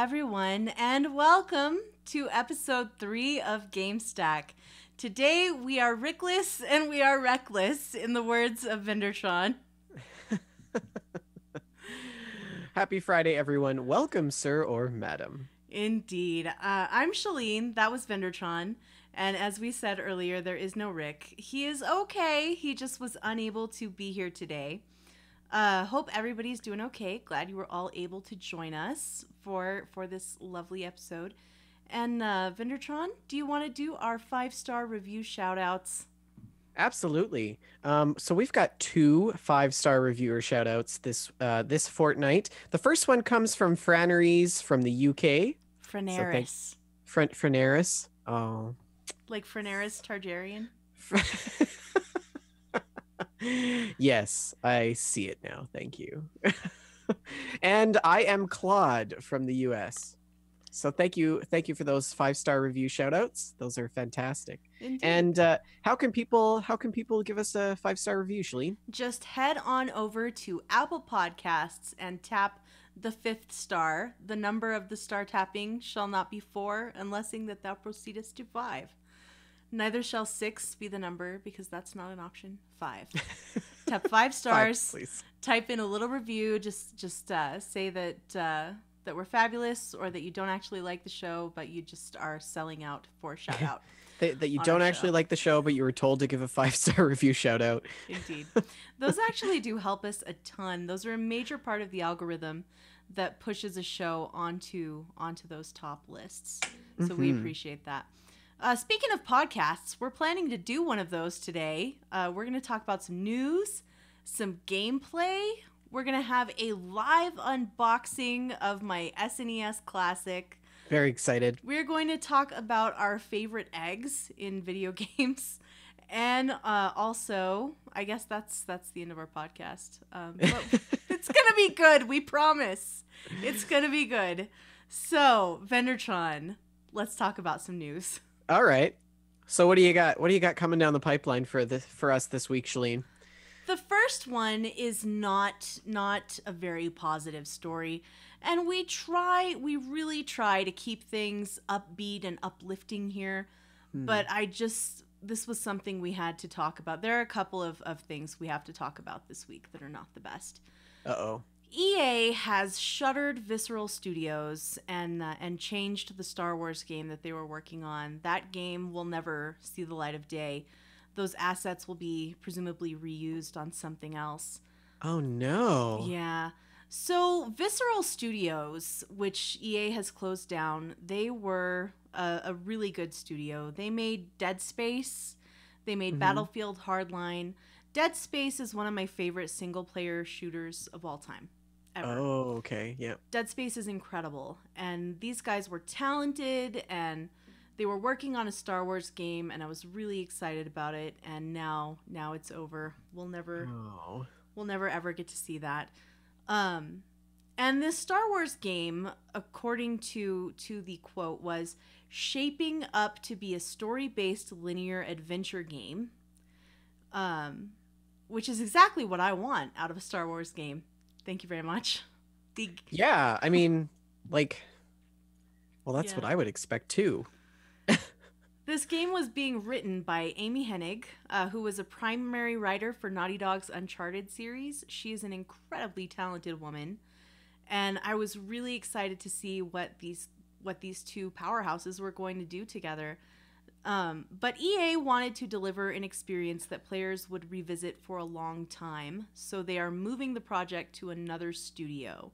everyone, and welcome to episode 3 of Gamestack. Today we are Rickless and we are Reckless, in the words of Vendortron. Happy Friday, everyone. Welcome, sir or madam. Indeed. I'm Shaline, that was Vendortron, and as we said earlier, there is no Rick. He is okay, he just was unable to be here today. Hope everybody's doing okay. Glad you were all able to join us for this lovely episode. And Vendortron, do you want to do our 5-star review shout-outs? Absolutely. So we've got 2 5-star reviewer shout-outs this fortnight. The first one comes from Franeries from the UK. Franeris. Franeris. Oh. Like Franeris Targaryen? Yes, I see it now. Thank you. And I am Claude from the US. So thank you for those 5-star review shout-outs. Those are fantastic. Indeed. And how can people give us a 5-star review, Shaline? Just head on over to Apple Podcasts and tap the 5th star. The number of the star tapping shall not be 4, unlessing that thou proceedest to 5. Neither shall 6 be the number, because that's not an option. 5. Tap 5 stars. 5, please. Type in a little review. Just say that we're fabulous, or that you don't actually like the show, but you just are selling out for a shout out. that you don't actually like the show, but you were told to give a 5-star review shout out. Indeed. Those actually do help us a ton. Those are a major part of the algorithm that pushes a show onto those top lists. So we appreciate that. Speaking of podcasts, we're planning to do one of those today. We're going to talk about some news, some gameplay. We're going to have a live unboxing of my SNES Classic. Very excited. We're going to talk about our favorite eggs in video games. And also, I guess that's the end of our podcast. But it's going to be good. We promise. It's going to be good. So, Vendortron, let's talk about some news. All right. So what do you got? What do you got coming down the pipeline for us this week, Shaline? The first one is not a very positive story, and we really try to keep things upbeat and uplifting here, but this was something we had to talk about. There are a couple of things we have to talk about this week that are not the best. Uh-oh. EA has shuttered Visceral Studios and changed the Star Wars game that they were working on. That game will never see the light of day. Those assets will be presumably reused on something else. Oh, no. Yeah. So Visceral Studios, which EA has closed down, they were a really good studio. They made Dead Space. They made Battlefield Hardline. Dead Space is one of my favorite single-player shooters of all time. Ever. Oh, okay. Yeah. Dead Space is incredible. And these guys were talented, and they were working on a Star Wars game, and I was really excited about it. And now it's over. We'll never ever get to see that. And this Star Wars game, according to the quote, was shaping up to be a story-based linear adventure game. Which is exactly what I want out of a Star Wars game. Thank you very much. Yeah, I mean, that's what I would expect too. This game was being written by Amy Hennig, who was a primary writer for Naughty Dog's Uncharted series. She is an incredibly talented woman, and I was really excited to see what these 2 powerhouses were going to do together. But EA wanted to deliver an experience that players would revisit for a long time, so they are moving the project to another studio.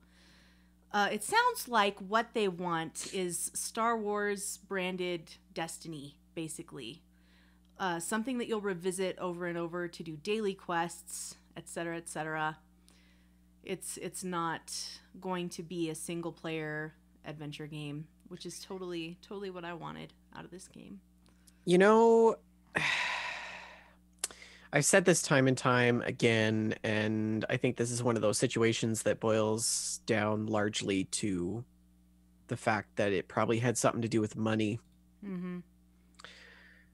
It sounds like what they want is Star Wars branded Destiny, basically. Something that you'll revisit over and over to do daily quests, etc., etc. It's not going to be a single player adventure game, which is totally what I wanted out of this game. You know, I've said this time and time again, and I think this is one of those situations that boils down largely to the fact that it probably had something to do with money. Mm-hmm.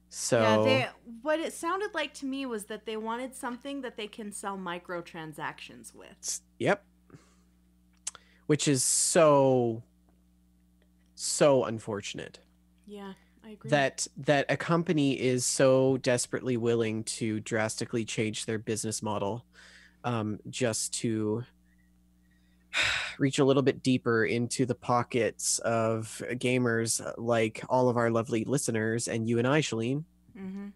So yeah, what it sounded like to me was that they wanted something that they can sell microtransactions with. Yep. Which is so so unfortunate Yeah, I agree. that a company is so desperately willing to drastically change their business model, just to reach a little bit deeper into the pockets of gamers like all of our lovely listeners and you and I, Shaline. Mm-hmm.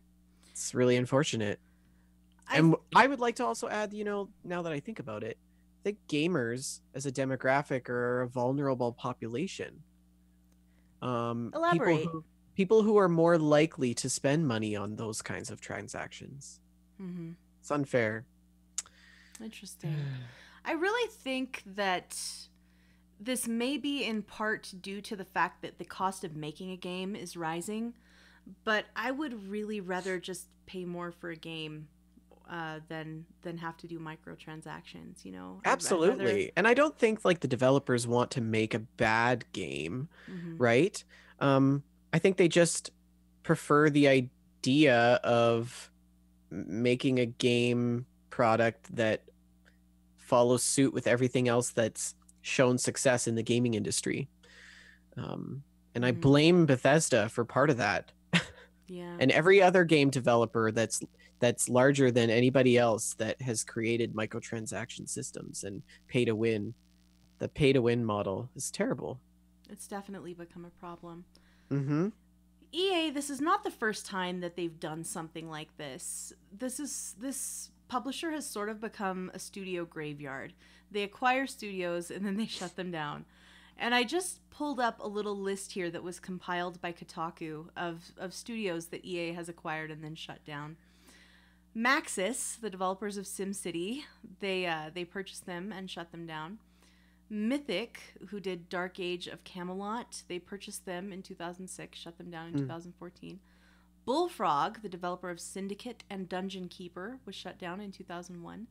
It's really unfortunate. I And I would like to also add, now that I think about it, I think gamers as a demographic are a vulnerable population. Um, people elaborate. who people who are more likely to spend money on those kinds of transactions. Mm-hmm. It's unfair. Interesting. I really think that this may be in part due to the fact that the cost of making a game is rising, but I would really rather just pay more for a game than have to do microtransactions. You know, I'd rather. Absolutely. And I don't think like the developers want to make a bad game, Mm-hmm. right? I think they just prefer the idea of making a game product that follows suit with everything else that's shown success in the gaming industry. And I Mm-hmm. blame Bethesda for part of that. Yeah. And every other game developer that's larger than anybody else that has created microtransaction systems and pay to win. The pay to win model is terrible. It's definitely become a problem. Mm-hmm. EA, this is not the first time that they've done something like this. This publisher has sort of become a studio graveyard. They acquire studios and then they shut them down. And I just pulled up a little list here that was compiled by Kotaku of studios that EA has acquired and then shut down. Maxis, the developers of SimCity, they purchased them and shut them down. Mythic, who did Dark Age of Camelot, they purchased them in 2006, shut them down in 2014. Bullfrog, the developer of Syndicate and Dungeon Keeper, was shut down in 2001.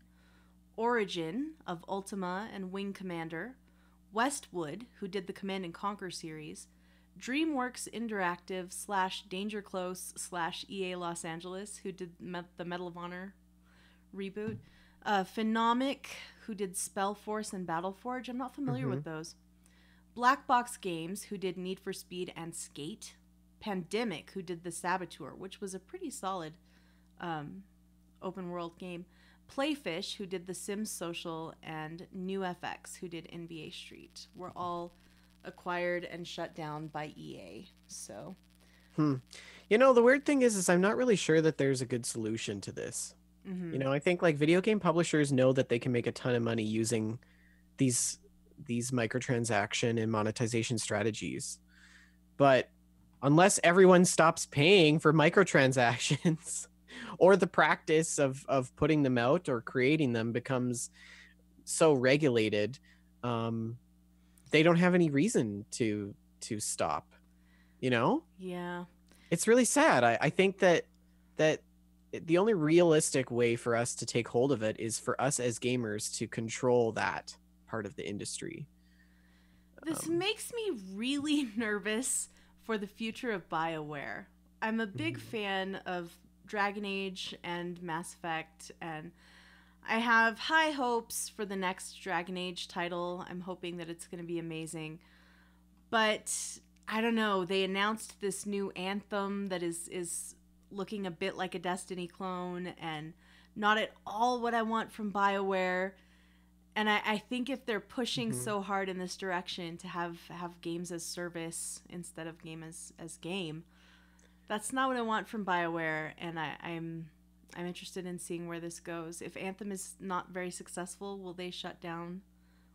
Origin of Ultima and Wing Commander. Westwood, who did the Command and Conquer series. DreamWorks Interactive / Danger Close / EA Los Angeles, who did the Medal of Honor reboot. Phenomic, who did Spellforce and Battleforge. I'm not familiar Mm-hmm. with those. Black Box Games, who did Need for Speed and Skate. Pandemic, who did The Saboteur, which was a pretty solid open world game. Playfish, who did The Sims Social, and NewFX, who did NBA Street, were all acquired and shut down by EA. So, Hmm. The weird thing is I'm not really sure that there's a good solution to this. mm-hmm. I think like video game publishers know that they can make a ton of money using these these microtransaction and monetization strategies. But unless everyone stops paying for microtransactions or the practice of putting them out or creating them becomes so regulated, they don't have any reason to stop. Yeah. It's really sad. I think that the only realistic way for us to take hold of it is for us as gamers to control that part of the industry. This makes me really nervous for the future of BioWare. I'm a big fan of Dragon Age and Mass Effect, and I have high hopes for the next Dragon Age title. I'm hoping that it's going to be amazing. But I don't know, they announced this new Anthem that is looking a bit like a Destiny clone and not at all what I want from BioWare. And I think if they're pushing Mm-hmm. so hard in this direction to have games as service instead of game as game, that's not what I want from BioWare. And I'm interested in seeing where this goes. If Anthem is not very successful, will they shut down?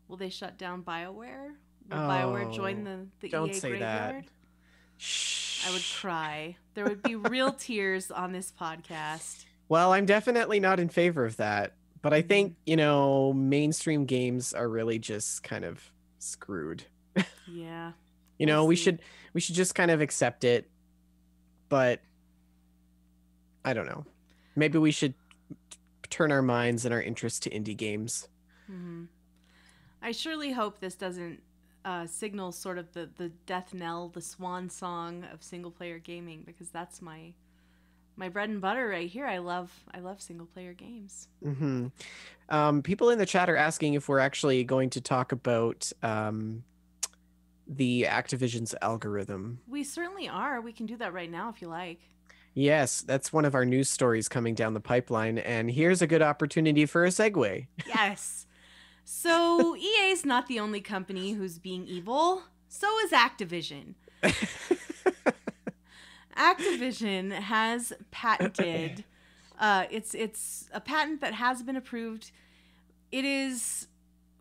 Will they shut down BioWare? Will BioWare join Oh, the don't EA say that. graveyard? Shh. I would cry. There would be real tears on this podcast. Well, I'm definitely not in favor of that. But I Mm-hmm. think, mainstream games are really just kind of screwed. Yeah. You We'll know, we see. should we should just kind of accept it. But I don't know. Maybe we should turn our minds and our interest to indie games. Mm-hmm. I surely hope this doesn't signal sort of the death knell, the swan song of single player gaming, because that's my bread and butter right here. I love single player games. Mm-hmm. People in the chat are asking if we're actually going to talk about the Activision's algorithm. We certainly are. We can do that right now if you like. Yes, that's one of our news stories coming down the pipeline, and here's a good opportunity for a segue. Yes. So EA's not the only company who's being evil. So is Activision. Activision has patented. It's a patent that has been approved. It is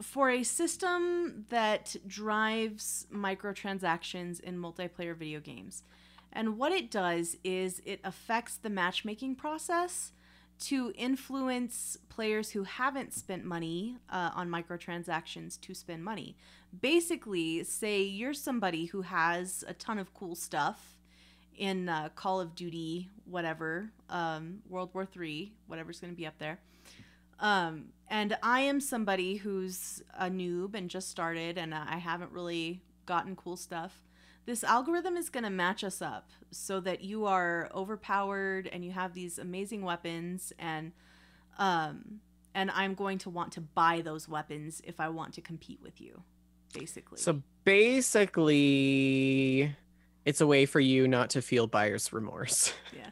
for a system that drives microtransactions in multiplayer video games. And what it does is it affects the matchmaking process to influence players who haven't spent money on microtransactions to spend money. Basically, say you're somebody who has a ton of cool stuff in Call of Duty, whatever, World War III, whatever's going to be up there. And I am somebody who's a noob and just started and I haven't really gotten cool stuff. This algorithm is going to match us up so that you are overpowered and you have these amazing weapons, and I'm going to want to buy those weapons if I want to compete with you, basically. So basically, it's a way for you not to feel buyer's remorse. Yeah.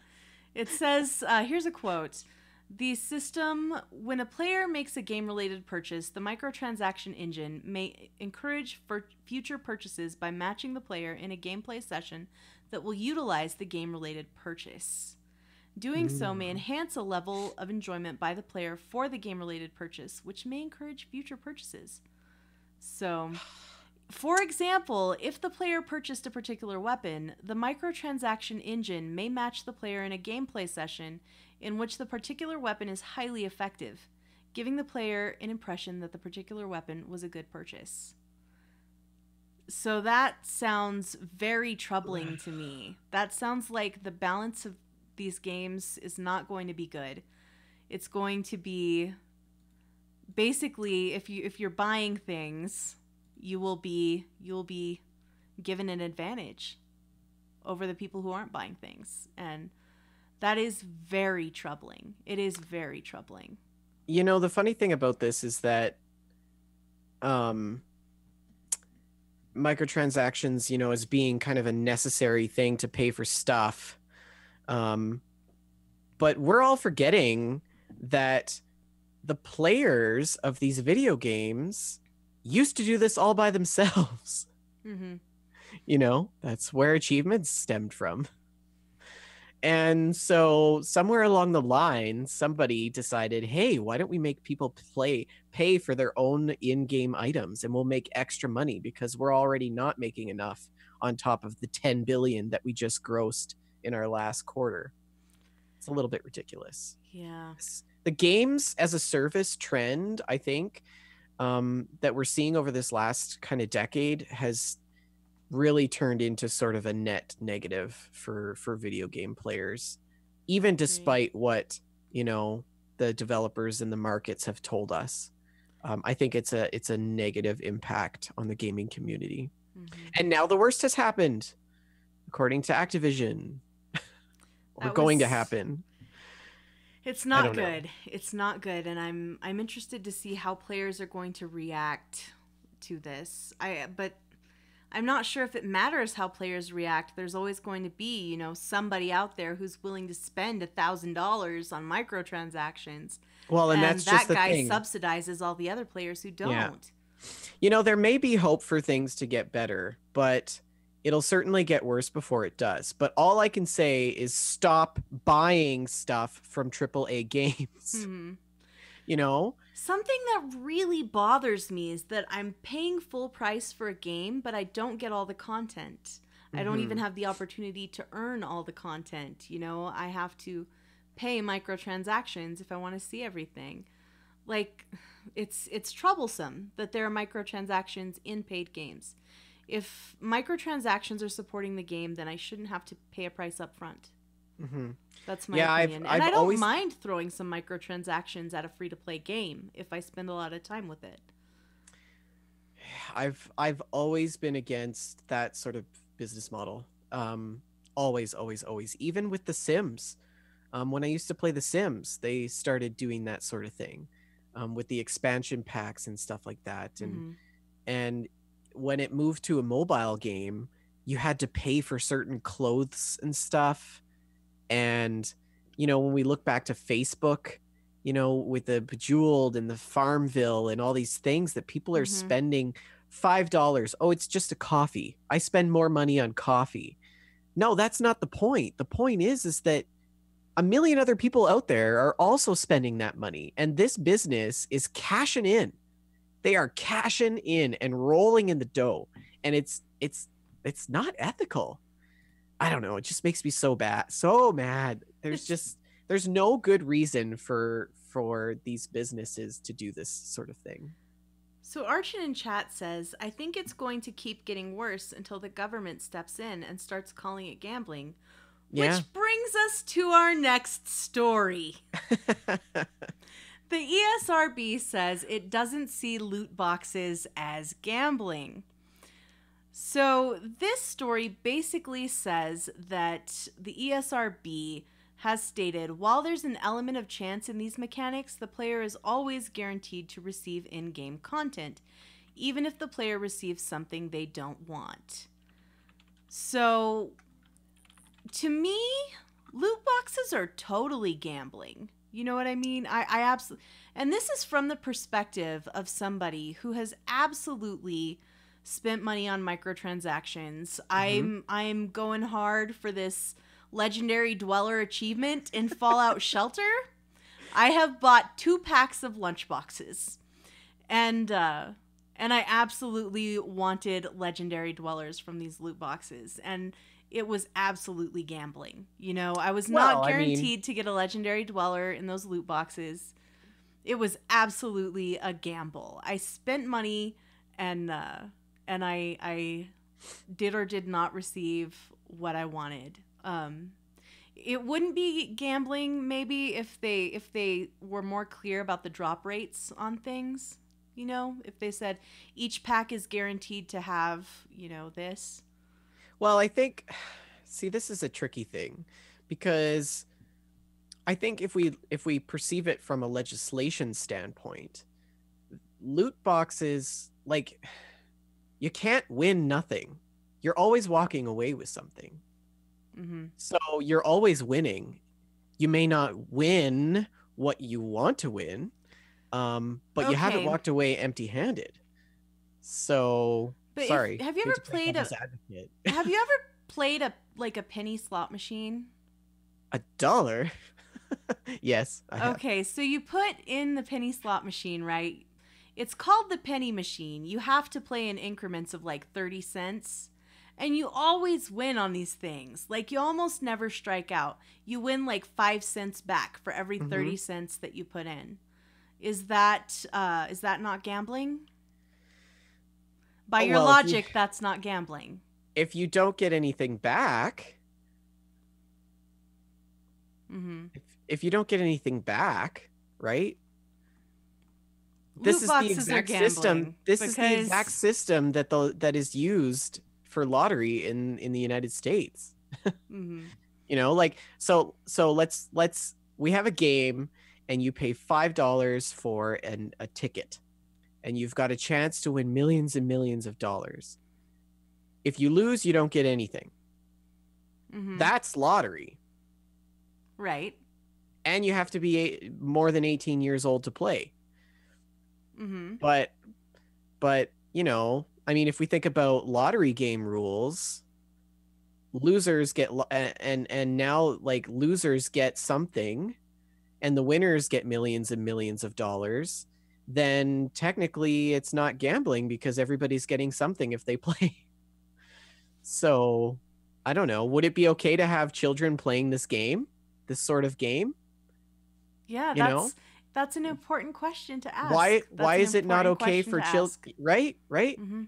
It says, here's a quote. The system, when a player makes a game-related purchase, the microtransaction engine may encourage for future purchases by matching the player in a gameplay session that will utilize the game-related purchase. Doing so may enhance a level of enjoyment by the player for the game-related purchase, which may encourage future purchases. So, for example, if the player purchased a particular weapon, the microtransaction engine may match the player in a gameplay session in which the particular weapon is highly effective, giving the player an impression that the particular weapon was a good purchase. So that sounds very troubling to me. That sounds like the balance of these games is not going to be good. It's going to be basically if you're buying things, you'll be given an advantage over the people who aren't buying things, and that is very troubling. It is very troubling. You know, the funny thing about this is that microtransactions, you know, as being kind of a necessary thing to pay for stuff. But we're all forgetting that the players of these video games used to do this all by themselves. Mm-hmm. You know, that's where achievements stemmed from. And so somewhere along the line, somebody decided, hey, why don't we make people pay for their own in-game items, and we'll make extra money because we're already not making enough on top of the 10 billion that we just grossed in our last quarter. It's a little bit ridiculous. Yeah. The games as a service trend, I think, that we're seeing over this last kind of decade has really turned into sort of a net negative for video game players, even despite what, you know, the developers and the markets have told us. I think it's a negative impact on the gaming community. Mm-hmm. And now the worst has happened, according to Activision, or going to happen. It's not good. Know. It's not good, and I'm interested to see how players are going to react to this. But I'm not sure if it matters how players react. There's always going to be, you know, somebody out there who's willing to spend $1,000 on microtransactions. Well, and that's just the thing. That guy subsidizes all the other players who don't. Yeah. You know, there may be hope for things to get better, but it'll certainly get worse before it does. But all I can say is stop buying stuff from AAA games. Mm-hmm. You know? Something that really bothers me is that I'm paying full price for a game, but I don't get all the content. Mm-hmm. I don't even have the opportunity to earn all the content. You know, I have to pay microtransactions if I want to see everything. Like, it's troublesome that there are microtransactions in paid games. If microtransactions are supporting the game, then I shouldn't have to pay a price up front. Mm-hmm. That's my opinion. And I don't mind throwing some microtransactions at a free-to-play game if I spend a lot of time with it. I've always been against that sort of business model. Always. Even with The Sims. When I used to play The Sims, they started doing that sort of thing with the expansion packs and stuff like that. And when it moved to a mobile game, you had to pay for certain clothes and stuff. And, when we look back to Facebook, with the Bejeweled and the Farmville and all these things that people are Mm-hmm. spending $5. Oh, it's just a coffee. I spend more money on coffee. No, that's not the point. The point is that a million other people out there are also spending that money. And this business is cashing in. They are cashing in and rolling in the dough. And it's not ethical. I don't know. It just makes me so mad. There's no good reason for these businesses to do this sort of thing. So Archon in chat says, I think it's going to keep getting worse until the government steps in and starts calling it gambling. Yeah. Which brings us to our next story. The ESRB says it doesn't see loot boxes as gambling. So this story basically says that the ESRB has stated, while there's an element of chance in these mechanics, the player is always guaranteed to receive in-game content, even if the player receives something they don't want. So, to me, loot boxes are totally gambling. You know what I mean? I absolutely... And this is from the perspective of somebody who has absolutely spent money on microtransactions. Mm-hmm. I'm going hard for this Legendary Dweller achievement in Fallout Shelter. I have bought 2 packs of lunchboxes, and I absolutely wanted Legendary Dwellers from these loot boxes, and it was absolutely gambling. I was not guaranteed to get a Legendary Dweller in those loot boxes. It was absolutely a gamble. I spent money, and I did or did not receive what I wanted. It wouldn't be gambling maybe if they were more clear about the drop rates on things, if they said each pack is guaranteed to have, this. Well, I think, see, this is a tricky thing, because I think if we perceive it from a legislation standpoint, loot boxes, like, you can't win nothing. You're always walking away with something. Mm-hmm. So you're always winning. You may not win what you want to win, but you haven't walked away empty-handed. So, but sorry. Have you ever played a penny slot machine? $1? Yes. Okay, so you put in the penny slot machine, right? It's called the penny machine. You have to play in increments of like 30 cents. And you always win on these things. Like, you almost never strike out. You win like 5 cents back for every 30 cents that you put in. Is that not gambling? By your logic, that's not gambling. If you don't get anything back, if you don't get anything back, right? This is the exact system. This is the exact system that is used for lottery in the United States. Like, so let's we have a game and you pay $5 for a ticket, and you've got a chance to win millions and millions of dollars. If you lose, you don't get anything. That's lottery. Right. And you have to be more than 18 years old to play. But I mean, if we think about lottery game rules, losers get and now, like, losers get something and the winners get millions and millions of dollars, then technically it's not gambling because everybody's getting something if they play. So, I don't know. Would it be okay to have children playing this sort of game? Yeah, that's an important question to ask. Why is it not okay for children? Right?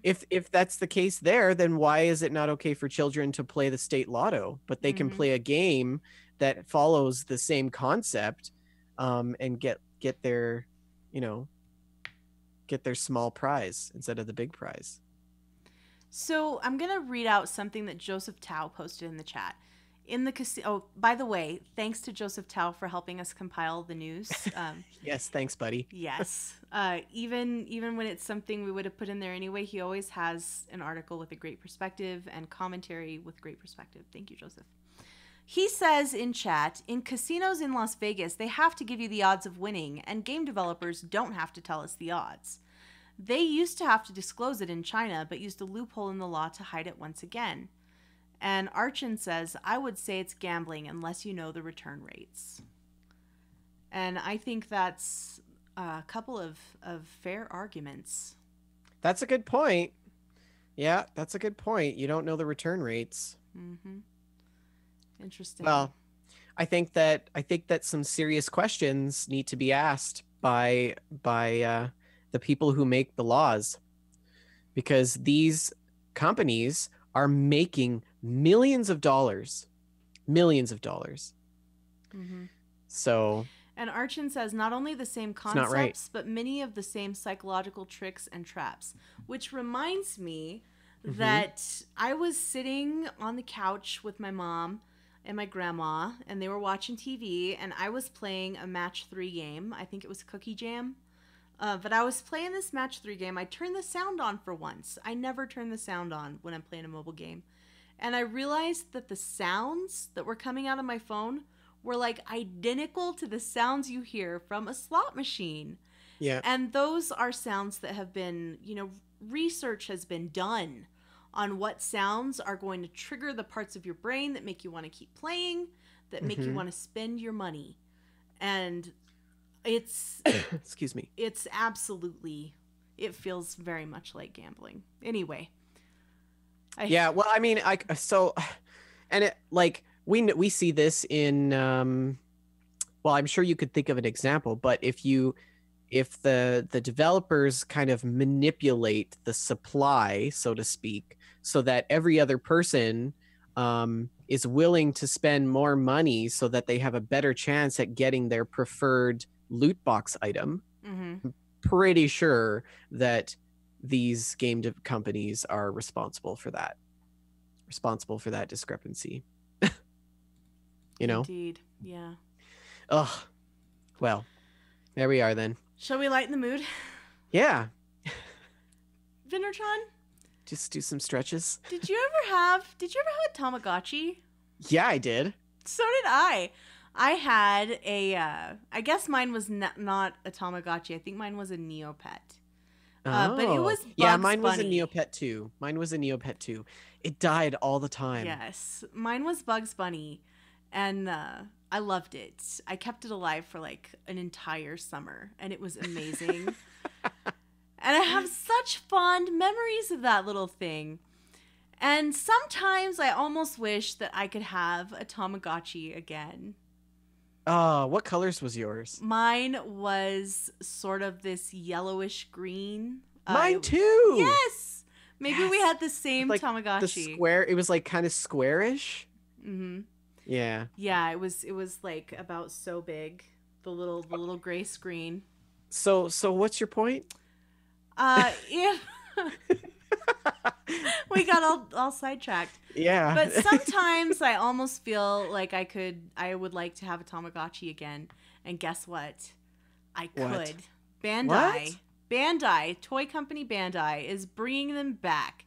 If that's the case there, then why is it not okay for children to play the state lotto, but they can play a game that follows the same concept, and get their, get their small prize instead of the big prize? So I'm going to read out something that Joseph Tao posted in the chat. In the casino. Oh, by the way, thanks to Joseph Tao for helping us compile the news. Yes, thanks, buddy. Yes. Even when it's something we would have put in there anyway, he always has an article with a great perspective and commentary with great perspective. Thank you, Joseph. He says in chat, in casinos in Las Vegas, they have to give you the odds of winning, and game developers don't have to tell us the odds. They used to have to disclose it in China, but used a loophole in the law to hide it once again. And Archin says, I would say it's gambling unless you know the return rates. And I think that's a couple of fair arguments. That's a good point. Yeah, that's a good point. You don't know the return rates. Mm-hmm. Interesting. Well, I think that some serious questions need to be asked by the people who make the laws, because these companies are making millions of dollars. Mm-hmm. So. And Archin says not only the same concepts, right, but many of the same psychological tricks and traps, which reminds me that I was sitting on the couch with my mom and my grandma, and they were watching TV, and I was playing a match 3 game. I think it was Cookie Jam. But I was playing this match 3 game. I turned the sound on for once. I never turn the sound on when I'm playing a mobile game. And I realized that the sounds that were coming out of my phone were like identical to the sounds you hear from a slot machine. Yeah. And those are sounds that have been, research has been done on what sounds are going to trigger the parts of your brain that make you want to keep playing, that make you want to spend your money. And it's excuse me. It's absolutely, it feels very much like gambling. Anyway. Yeah, well, I mean, and it, like, we see this in well, I'm sure you could think of an example, but if the developers kind of manipulate the supply, so to speak, so that every other person is willing to spend more money so that they have a better chance at getting their preferred loot box item, I'm pretty sure that these game companies are responsible for that discrepancy. Indeed. Yeah. Ugh. Well, there we are then. Shall we lighten the mood? Yeah. Vendortron? Just do some stretches. Did you ever have a Tamagotchi? Yeah, I did. So did I. I had I guess mine was not a Tamagotchi. I think mine was a Neopet. But it was Bugs mine was Bunny. a Neopet too. It died all the time. Yes. Mine was Bugs Bunny. And I loved it. I kept it alive for like an entire summer. And it was amazing. And I have such fond memories of that little thing. And sometimes I almost wish that I could have a Tamagotchi again. What colors was yours? Mine was sort of this yellowish green. Mine too. Yes. Maybe we had the same like Tamagotchi. The square. It was like kind of squarish. Mm-hmm. Yeah. Yeah, it was like about so big. The little gray screen. So what's your point? Yeah. We got all sidetracked. Yeah. But sometimes I almost feel like I would like to have a Tamagotchi again. And guess what? I could. What? Bandai, toy company Bandai, is bringing them back.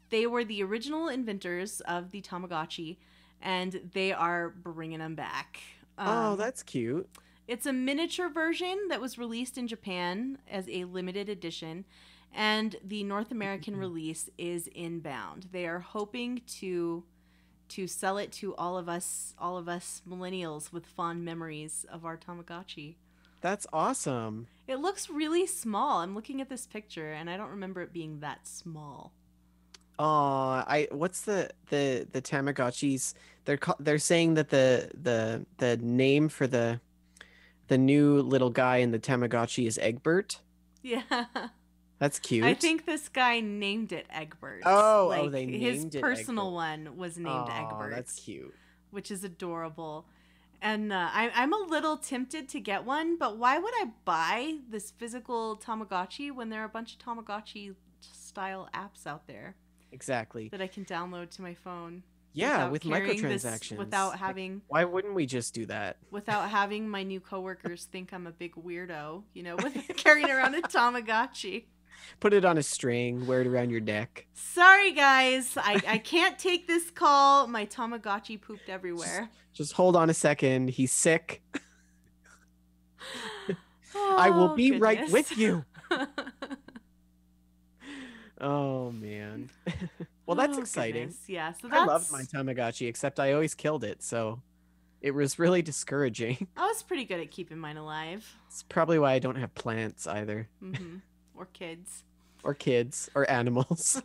They were the original inventors of the Tamagotchi, and they are bringing them back. Oh, that's cute. It's a miniature version that was released in Japan as a limited edition, and the North American release is inbound. They are hoping to sell it to all of us millennials with fond memories of our Tamagotchi. That's awesome. It looks really small. I'm looking at this picture, and I don't remember it being that small. What's the Tamagotchis? They're saying that the name for the new little guy in the Tamagotchi is Egbert. Yeah. That's cute. I think this guy named it Egbert. They named his it personal Egbert. one was named Egbert. That's cute. Which is adorable. And I'm a little tempted to get one, but why would I buy this physical Tamagotchi when there are a bunch of Tamagotchi style apps out there? Exactly. That I can download to my phone. Yeah, with carrying this, microtransactions. Like, why wouldn't we just do that? without having my new coworkers think I'm a big weirdo, with carrying around a Tamagotchi. Put it on a string, wear it around your neck. Sorry, guys. I can't take this call. My Tamagotchi pooped everywhere. Just hold on a second. He's sick. Oh, I will be goodness. right with you. Oh, man. Well, that's exciting. Goodness. Yeah, so I loved my Tamagotchi, except I always killed it, so it was really discouraging. I was pretty good at keeping mine alive. It's probably why I don't have plants either. Mm-hmm. Or kids. Or kids. Or animals.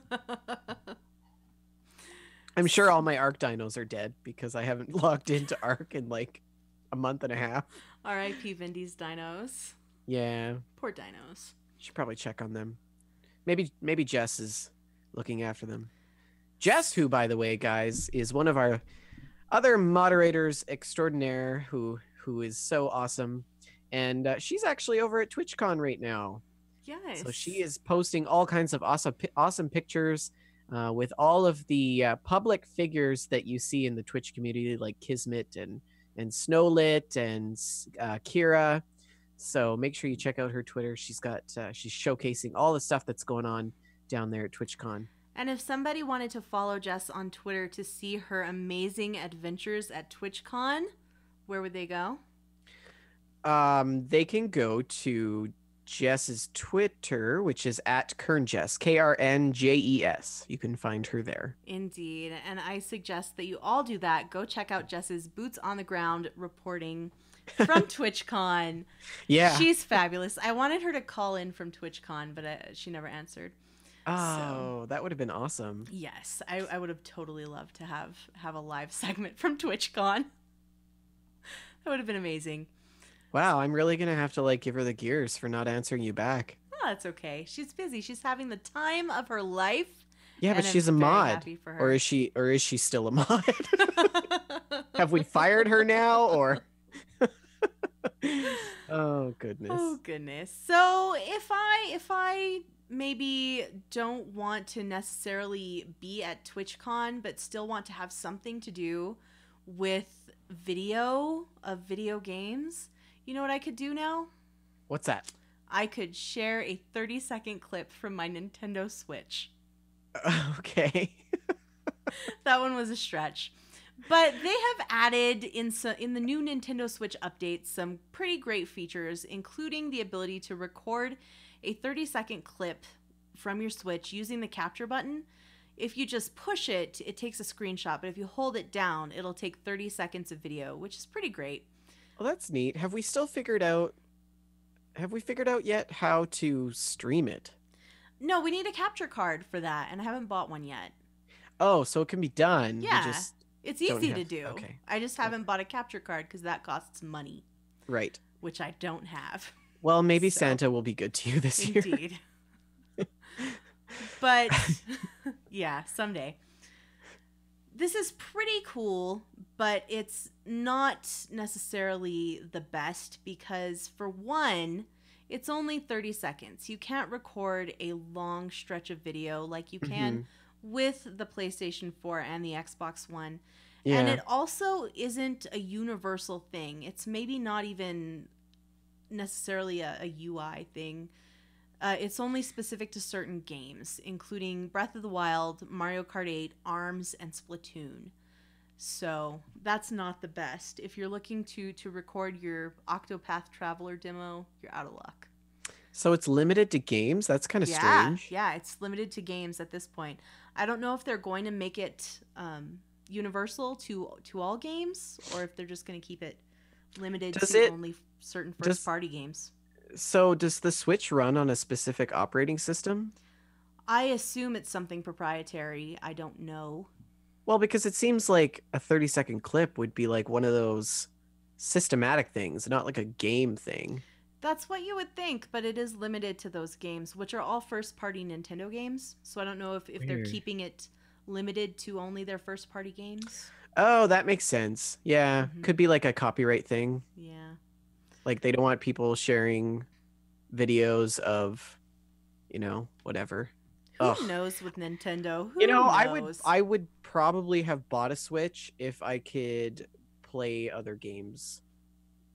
I'm sure all my Ark dinos are dead because I haven't logged into Ark in like a month and a half. R.I.P. Vindy's dinos. Yeah. Poor dinos. Should probably check on them. Maybe Jess is looking after them. Jess, who, by the way, guys, is one of our other moderators extraordinaire who is so awesome. And she's actually over at TwitchCon right now. Yes. So she is posting all kinds of awesome pictures with all of the public figures that you see in the Twitch community, like Kismet and Snowlit and Kira. So make sure you check out her Twitter. She's showcasing all the stuff that's going on down there at TwitchCon. And if somebody wanted to follow Jess on Twitter to see her amazing adventures at TwitchCon, where would they go? They can go to Jess's Twitter, which is at KernJess, KRNJES. You can find her there. Indeed. And I suggest that you all do that. Go check out Jess's boots on the ground reporting from TwitchCon. Yeah. She's fabulous. I wanted her to call in from TwitchCon, but she never answered. Oh, that would have been awesome. Yes, I would have totally loved to have a live segment from TwitchCon. That would have been amazing. Wow, I'm really going to have to give her the gears for not answering you back. Oh, that's okay. She's busy. She's having the time of her life. Yeah, but she's a mod. Or is she still a mod? Have we fired her now or Oh goodness. Oh goodness. So if I maybe don't want to necessarily be at TwitchCon but still want to have something to do with video games, you know what I could do now? What's that? I could share a 30-second clip from my Nintendo Switch. Okay. That one was a stretch. But they have added in the new Nintendo Switch updates some pretty great features, including the ability to record a 30-second clip from your Switch using the capture button. If you just push it, it takes a screenshot, but if you hold it down, it'll take 30 seconds of video, which is pretty great. Well, that's neat. Have we figured out yet how to stream it? No, we need a capture card for that, and I haven't bought one yet. Oh, so it can be done. Yeah. It's easy to do. Okay. I just haven't bought a capture card because that costs money. Right. Which I don't have. Well, maybe Santa will be good to you this year. Indeed. But, yeah, someday. This is pretty cool, but it's not necessarily the best because, for one, it's only 30 seconds. You can't record a long stretch of video like you can with the PlayStation 4 and the Xbox One. Yeah. And it also isn't a universal thing. It's maybe not even necessarily a UI thing. It's only specific to certain games, including Breath of the Wild, Mario Kart 8, ARMS, and Splatoon. So that's not the best. If you're looking to record your Octopath Traveler demo, you're out of luck. So it's limited to games? That's kind of strange. Yeah, it's limited to games at this point. I don't know if they're going to make it universal to all games, or if they're just going to keep it limited to only certain first-party games. So does the Switch run on a specific operating system? I assume it's something proprietary. I don't know. Well, because it seems like a 30-second clip would be like one of those systematic things, not like a game thing. That's what you would think, but it is limited to those games, which are all first-party Nintendo games. So I don't know if they're keeping it limited to only their first-party games. Oh, that makes sense. Yeah, could be like a copyright thing. Yeah. Like they don't want people sharing videos of, whatever. Who Ugh. knows with Nintendo? You Who know, knows? I would probably have bought a Switch if I could play other games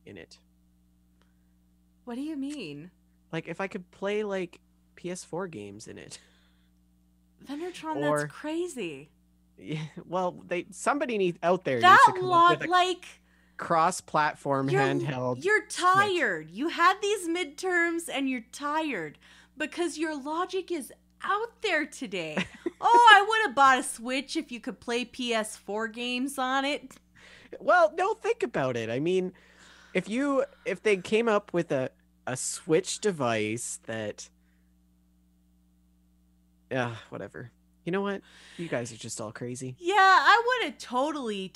in it. What do you mean? Like if I could play like PS4 games in it. Vendortron, that's Or crazy. yeah, well, somebody out there needs to That come up with lot, a like, cross-platform handheld you're Switch. tired. You had these midterms and you're tired because your logic is out there today. Oh, I would have bought a Switch if you could play PS4 games on it. Well, no, think about it. I mean, if they came up with a Switch device that whatever. You know what? You guys are just all crazy. Yeah, I would have totally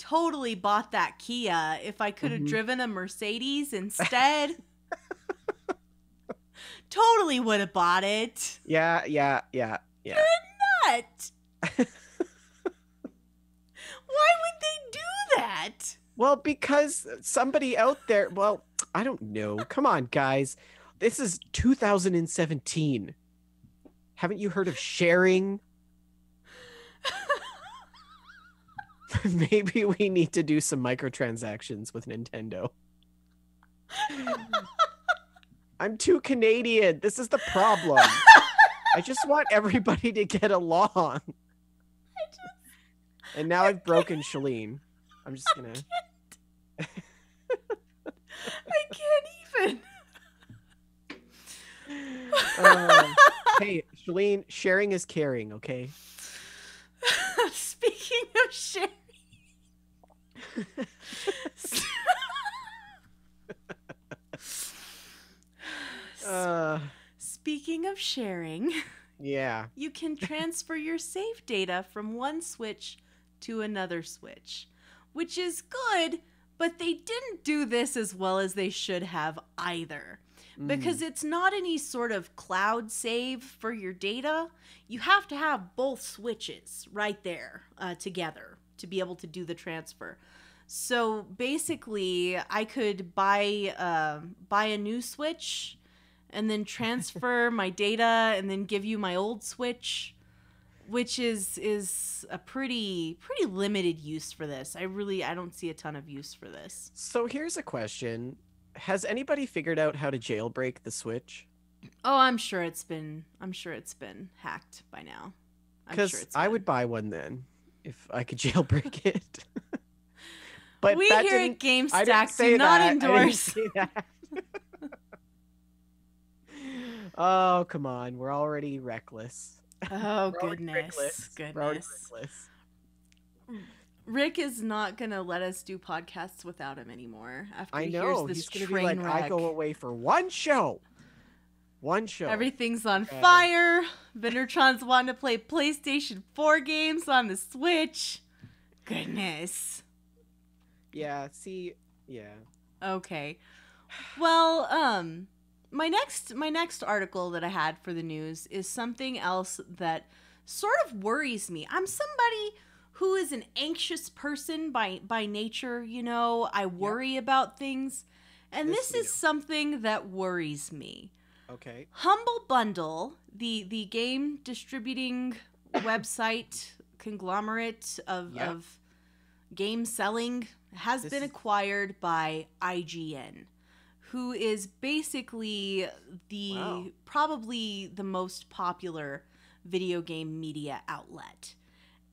bought that Kia if I could have Mhm. driven a Mercedes instead. Totally would have bought it. Yeah. What? Why would they do that? Well, because somebody out there, well, I don't know. Come on, guys. This is 2017. Haven't you heard of sharing? Maybe we need to do some microtransactions with Nintendo. I'm too Canadian. This is the problem. I just want everybody to get along. And now I've broken Shaline. I'm just gonna. I can't even. Hey, Shaline, sharing is caring, okay? Speaking of sharing. Speaking of sharing, Yeah. you can transfer your save data from one Switch to another Switch, which is good, but they didn't do this as well as they should have either. Because it's not any sort of cloud save for your data. You have to have both Switches right there together to be able to do the transfer. So basically, I could buy a new Switch and then transfer my data and then give you my old Switch, which is a pretty limited use for this. I don't see a ton of use for this. So here's a question. Has anybody figured out how to jailbreak the Switch? Oh, I'm sure it's been hacked by now. Because I would buy one then if I could jailbreak it. But we here at Gamestack do not endorse. Oh, come on. We're already reckless. Oh, goodness. Goodness. Rick is not going to let us do podcasts without him anymore. After he hears this he's train gonna be like, wreck. I go away for one show. Everything's on fire. Vendortron's wanting to play PlayStation 4 games on the Switch. Goodness. Yeah, see, yeah. Okay. Well, my next article that I had for the news is something else that sort of worries me. I'm somebody who is an anxious person by nature, you know. I worry about things, and this is something that worries me. Okay. Humble Bundle, the game distributing website conglomerate of game selling, has been acquired by IGN, who is basically probably the most popular video game media outlet.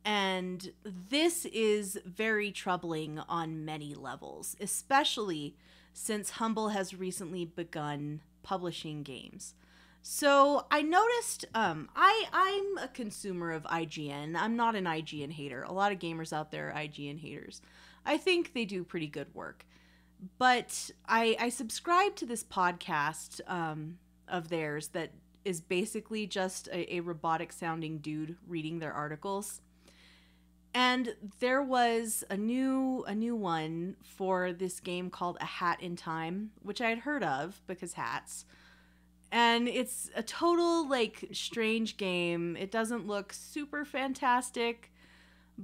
And this is very troubling on many levels, especially since Humble has recently begun publishing games. So I noticed, I'm a consumer of IGN. I'm not an IGN hater. A lot of gamers out there are IGN haters. I think they do pretty good work. But I subscribe to this podcast of theirs that is basically just a robotic sounding dude reading their articles. And there was a new one for this game called A Hat in Time, which I had heard of because hats. And it's a total, like, strange game. It doesn't look super fantastic.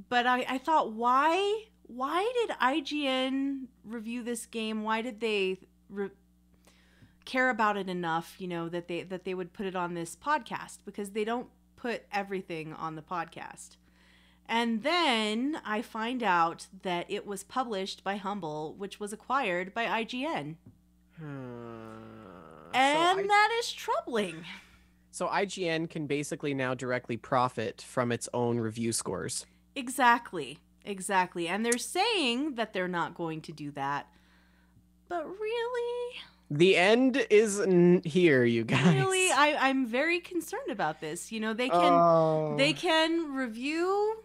But I thought, why did IGN review this game? Why did they care about it enough, you know, that they would put it on this podcast? Because they don't put everything on the podcast. And then I find out that it was published by Humble, which was acquired by IGN. And that is troubling. So IGN can basically now directly profit from its own review scores. Exactly. And they're saying that they're not going to do that. But really? The end is here, you guys. Really? I'm very concerned about this. You know, they can review,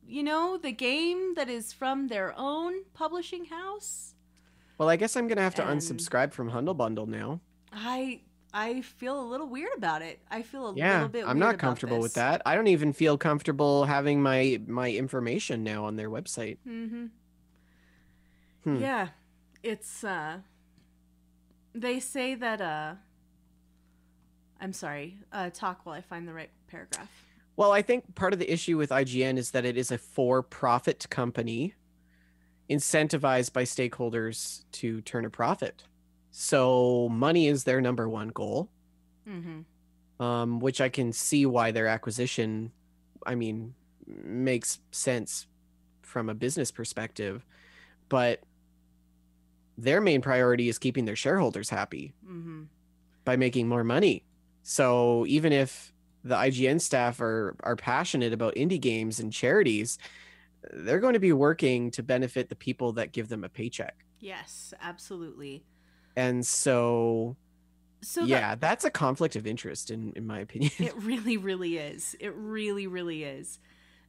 you know, the game that is from their own publishing house. Well, I guess I'm going to have to unsubscribe from Humble Bundle now. I feel a little weird about it. I feel a little bit weird about this. I'm not comfortable with that. I don't even feel comfortable having my information now on their website. Yeah. It's they say that I'm sorry. Talk while I find the right paragraph. Well, I think part of the issue with IGN is that it is a for-profit company incentivized by stakeholders to turn a profit. So money is their number one goal, which I can see why their acquisition, makes sense from a business perspective. But their main priority is keeping their shareholders happy by making more money. So even if the IGN staff are passionate about indie games and charities, they're going to be working to benefit the people that give them a paycheck. Yes, absolutely. And so that's a conflict of interest in my opinion. It really, really is. It really, really is.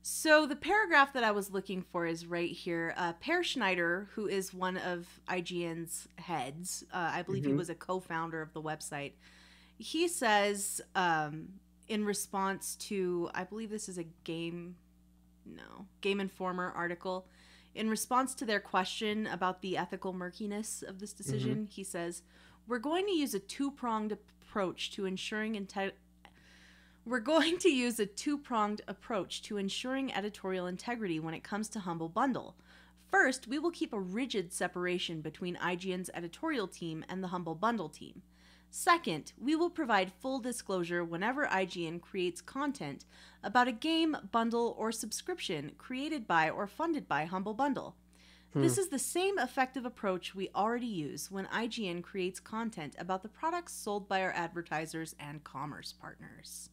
So the paragraph that I was looking for is right here. Per Schneider, who is one of IGN's heads, I believe he was a co-founder of the website. He says, in response to, I believe this is a Game Informer article, in response to their question about the ethical murkiness of this decision, he says, "We're going to use a two-pronged approach to ensuring editorial integrity when it comes to Humble Bundle. First, we will keep a rigid separation between IGN's editorial team and the Humble Bundle team. Second, we will provide full disclosure whenever IGN creates content about a game, bundle, or subscription created by or funded by Humble Bundle. This is the same effective approach we already use when IGN creates content about the products sold by our advertisers and commerce partners."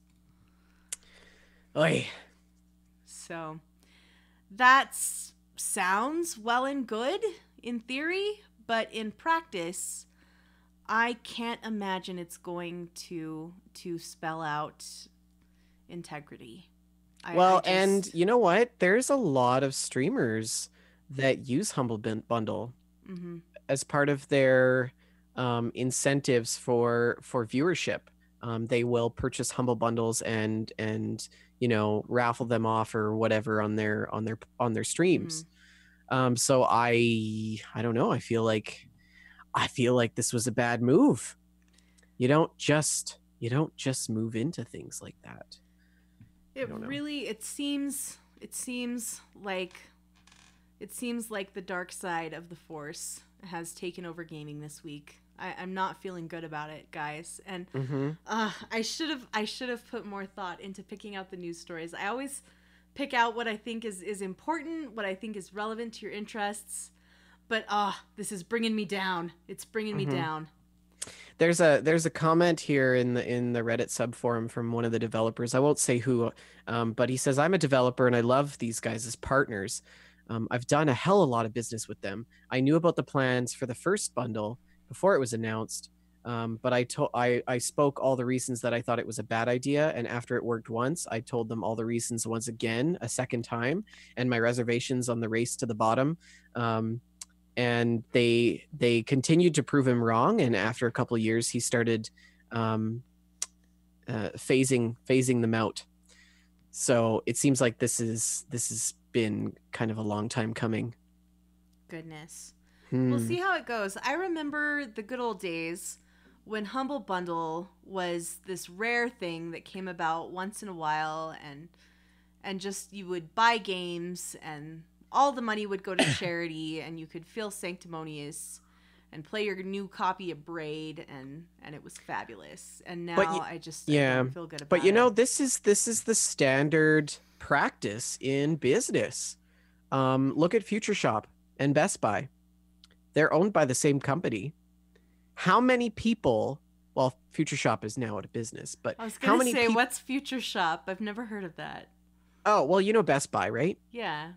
Oy. So that sounds well and good in theory, but in practice, I can't imagine it's going to spell out integrity. And you know what? There's a lot of streamers that use Humble Bundle as part of their incentives for viewership. They will purchase Humble Bundles and raffle them off or whatever on their streams. So I don't know. I feel like this was a bad move. You don't just move into things like that. It seems like the dark side of the Force has taken over gaming this week. I'm not feeling good about it, guys. And I should have put more thought into picking out the news stories. I always pick out what I think is important, what I think is relevant to your interests. But this is bringing me down. It's bringing me down. There's a comment here in the Reddit subforum from one of the developers. I won't say who, but he says, "I'm a developer and I love these guys as partners. I've done a hell of a lot of business with them. I knew about the plans for the first bundle before it was announced, but I spoke all the reasons that I thought it was a bad idea, and after it worked once, I told them all the reasons once again, a second time, and my reservations on the race to the bottom. And they continued to prove him wrong, and after a couple of years, he started phasing them out. So it seems like this has been kind of a long time coming." Goodness. We'll see how it goes. I remember the good old days when Humble Bundle was this rare thing that came about once in a while, and just you would buy games and all the money would go to charity and you could feel sanctimonious. and play your new copy of Braid, and it was fabulous. And now But I yeah, don't feel good about but you it. know, this is the standard practice in business. Look at Future Shop and Best Buy. They're owned by the same company. How many people? Well, Future Shop is now out of business, but I was how gonna many say, people? what's Future Shop? I've never heard of that. Oh, well, you know Best Buy, right? Yeah.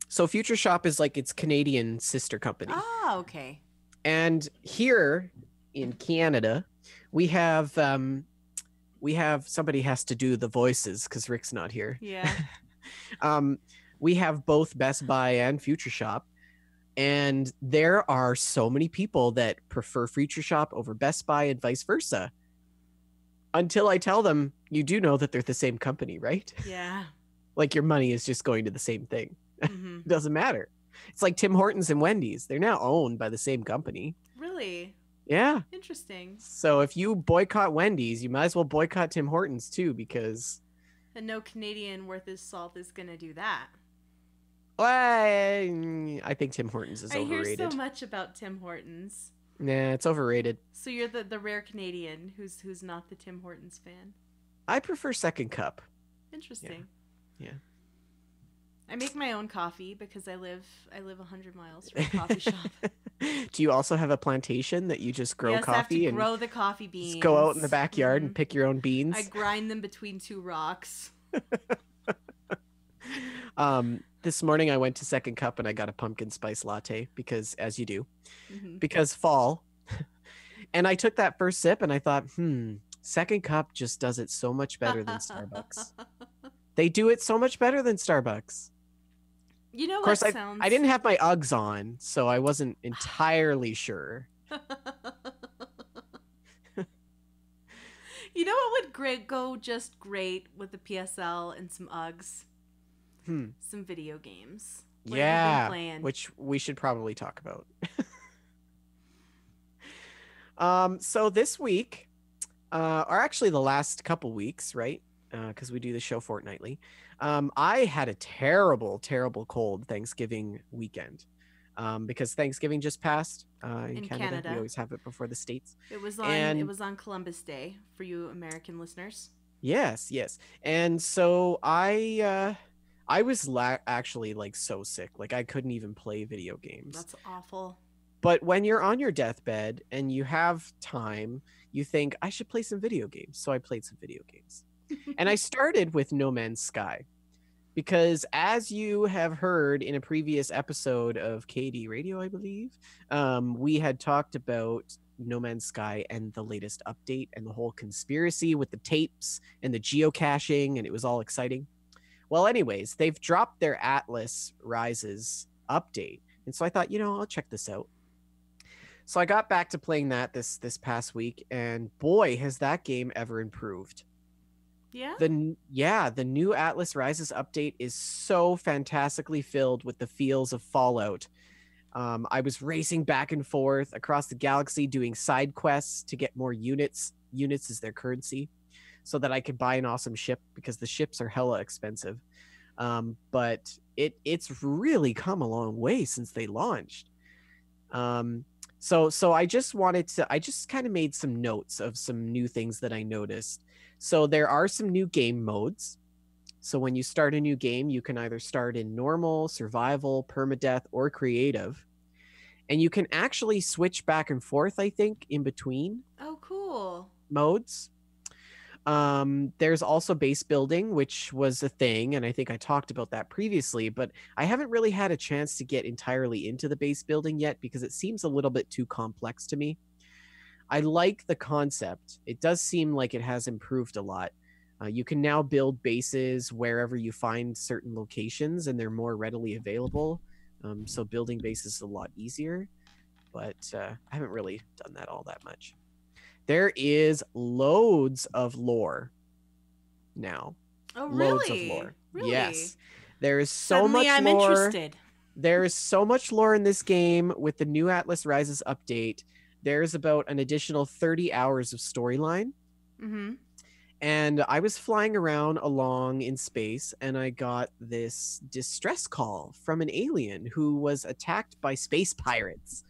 So Future Shop is like its Canadian sister company. Ah, okay. And here in Canada, we have somebody has to do the voices because Rick's not here. Yeah. We have both Best Buy and Future Shop, and there are so many people that prefer Future Shop over Best Buy and vice versa. Until I tell them, you do know that they're the same company, right? Yeah. Like your money is just going to the same thing. Mm-hmm. It doesn't matter. It's like Tim Hortons and Wendy's. They're now owned by the same company. Really? Yeah. Interesting. So if you boycott Wendy's, you might as well boycott Tim Hortons too, because And no Canadian worth his salt is gonna do that. I think Tim Hortons is overrated. I hear so much about Tim Hortons. Nah, it's overrated. So you're the rare Canadian who's not the Tim Hortons fan. I prefer Second Cup. Interesting. Yeah. I make my own coffee because I live 100 miles from a coffee shop. Do you also have a plantation that you just grow coffee? I have to and grow the coffee beans. just go out in the backyard and pick your own beans? I grind them between two rocks. This morning I went to Second Cup and I got a pumpkin spice latte because, as you do, Mm-hmm. because fall. And I took that first sip and I thought, Second Cup just does it so much better than Starbucks. They do it so much better than Starbucks. You know, of course, what I didn't have my Uggs on, so I wasn't entirely sure. You know what would go just great with the PSL and some Uggs? Some video games. What have you been playing? Which we should probably talk about. So this week, or actually the last couple weeks, right? Because we do the show fortnightly. I had a terrible cold Thanksgiving weekend. Because Thanksgiving just passed in Canada. We always have it before the States. It was on Columbus Day for you American listeners. Yes. And so I was actually like so sick. Like I couldn't even play video games. That's awful. But when you're on your deathbed and you have time, you think I should play some video games. So I played some video games. And I started with No Man's Sky. Because as you have heard in a previous episode of KD Radio, I believe, we had talked about No Man's Sky and the latest update and the whole conspiracy with the tapes and the geocaching, and it was all exciting. Well, anyways, they've dropped their Atlas Rises update. And so I thought, I'll check this out. So I got back to playing that this past week, and boy, has that game ever improved. Yeah? The new Atlas Rises update is so fantastically filled with the feels of Fallout. I was racing back and forth across the galaxy doing side quests to get more units. Units is their currency, so that I could buy an awesome ship because the ships are hella expensive. But it's really come a long way since they launched. So I just kind of made some notes of some new things that I noticed. So there are some new game modes. So when you start a new game, you can either start in normal, survival, permadeath, or creative. And you can actually switch back and forth, I think, in between. Oh, cool. Modes. There's also base building, which was a thing, and I think I talked about that previously, but I haven't really had a chance to get entirely into the base building yet because it seems a little bit too complex to me. I like the concept. It does seem like it has improved a lot. You can now build bases wherever you find certain locations, and they're more readily available. So building bases is a lot easier, but I haven't really done that all that much. There is loads of lore now. Oh, really? Loads of lore. Really? Yes. There is so Suddenly much I'm lore. interested. There is so much lore in this game with the new Atlas Rises update. There's about an additional 30 hours of storyline. Mm-hmm. And I was flying around along in space, and I got this distress call from an alien who was attacked by space pirates.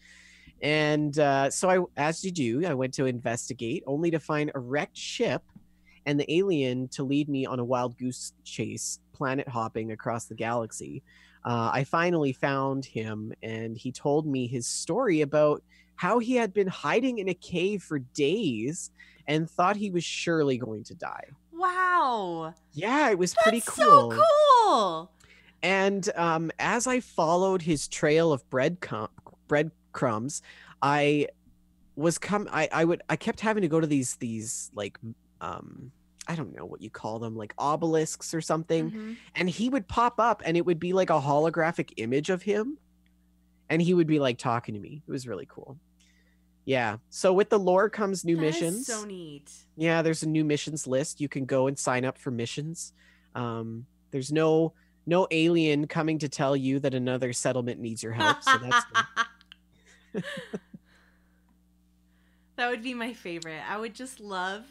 And so as you do, I went to investigate, only to find a wrecked ship and the alien to lead me on a wild goose chase, planet hopping across the galaxy. I finally found him, and he told me his story about how he had been hiding in a cave for days and thought he was surely going to die. Wow. Yeah, it was pretty That's so cool. cool. And as I followed his trail of breadcrumbs, I I kept having to go to these like I don't know what you call them, like obelisks or something, Mm-hmm. and he would pop up and it would be like a holographic image of him, and he would be like talking to me. It was really cool. Yeah. So with the lore comes new That is so missions. neat. Yeah, there's a new missions list. You can go and sign up for missions. There's no alien coming to tell you that another settlement needs your help, so that's good. That would be my favorite. I would just love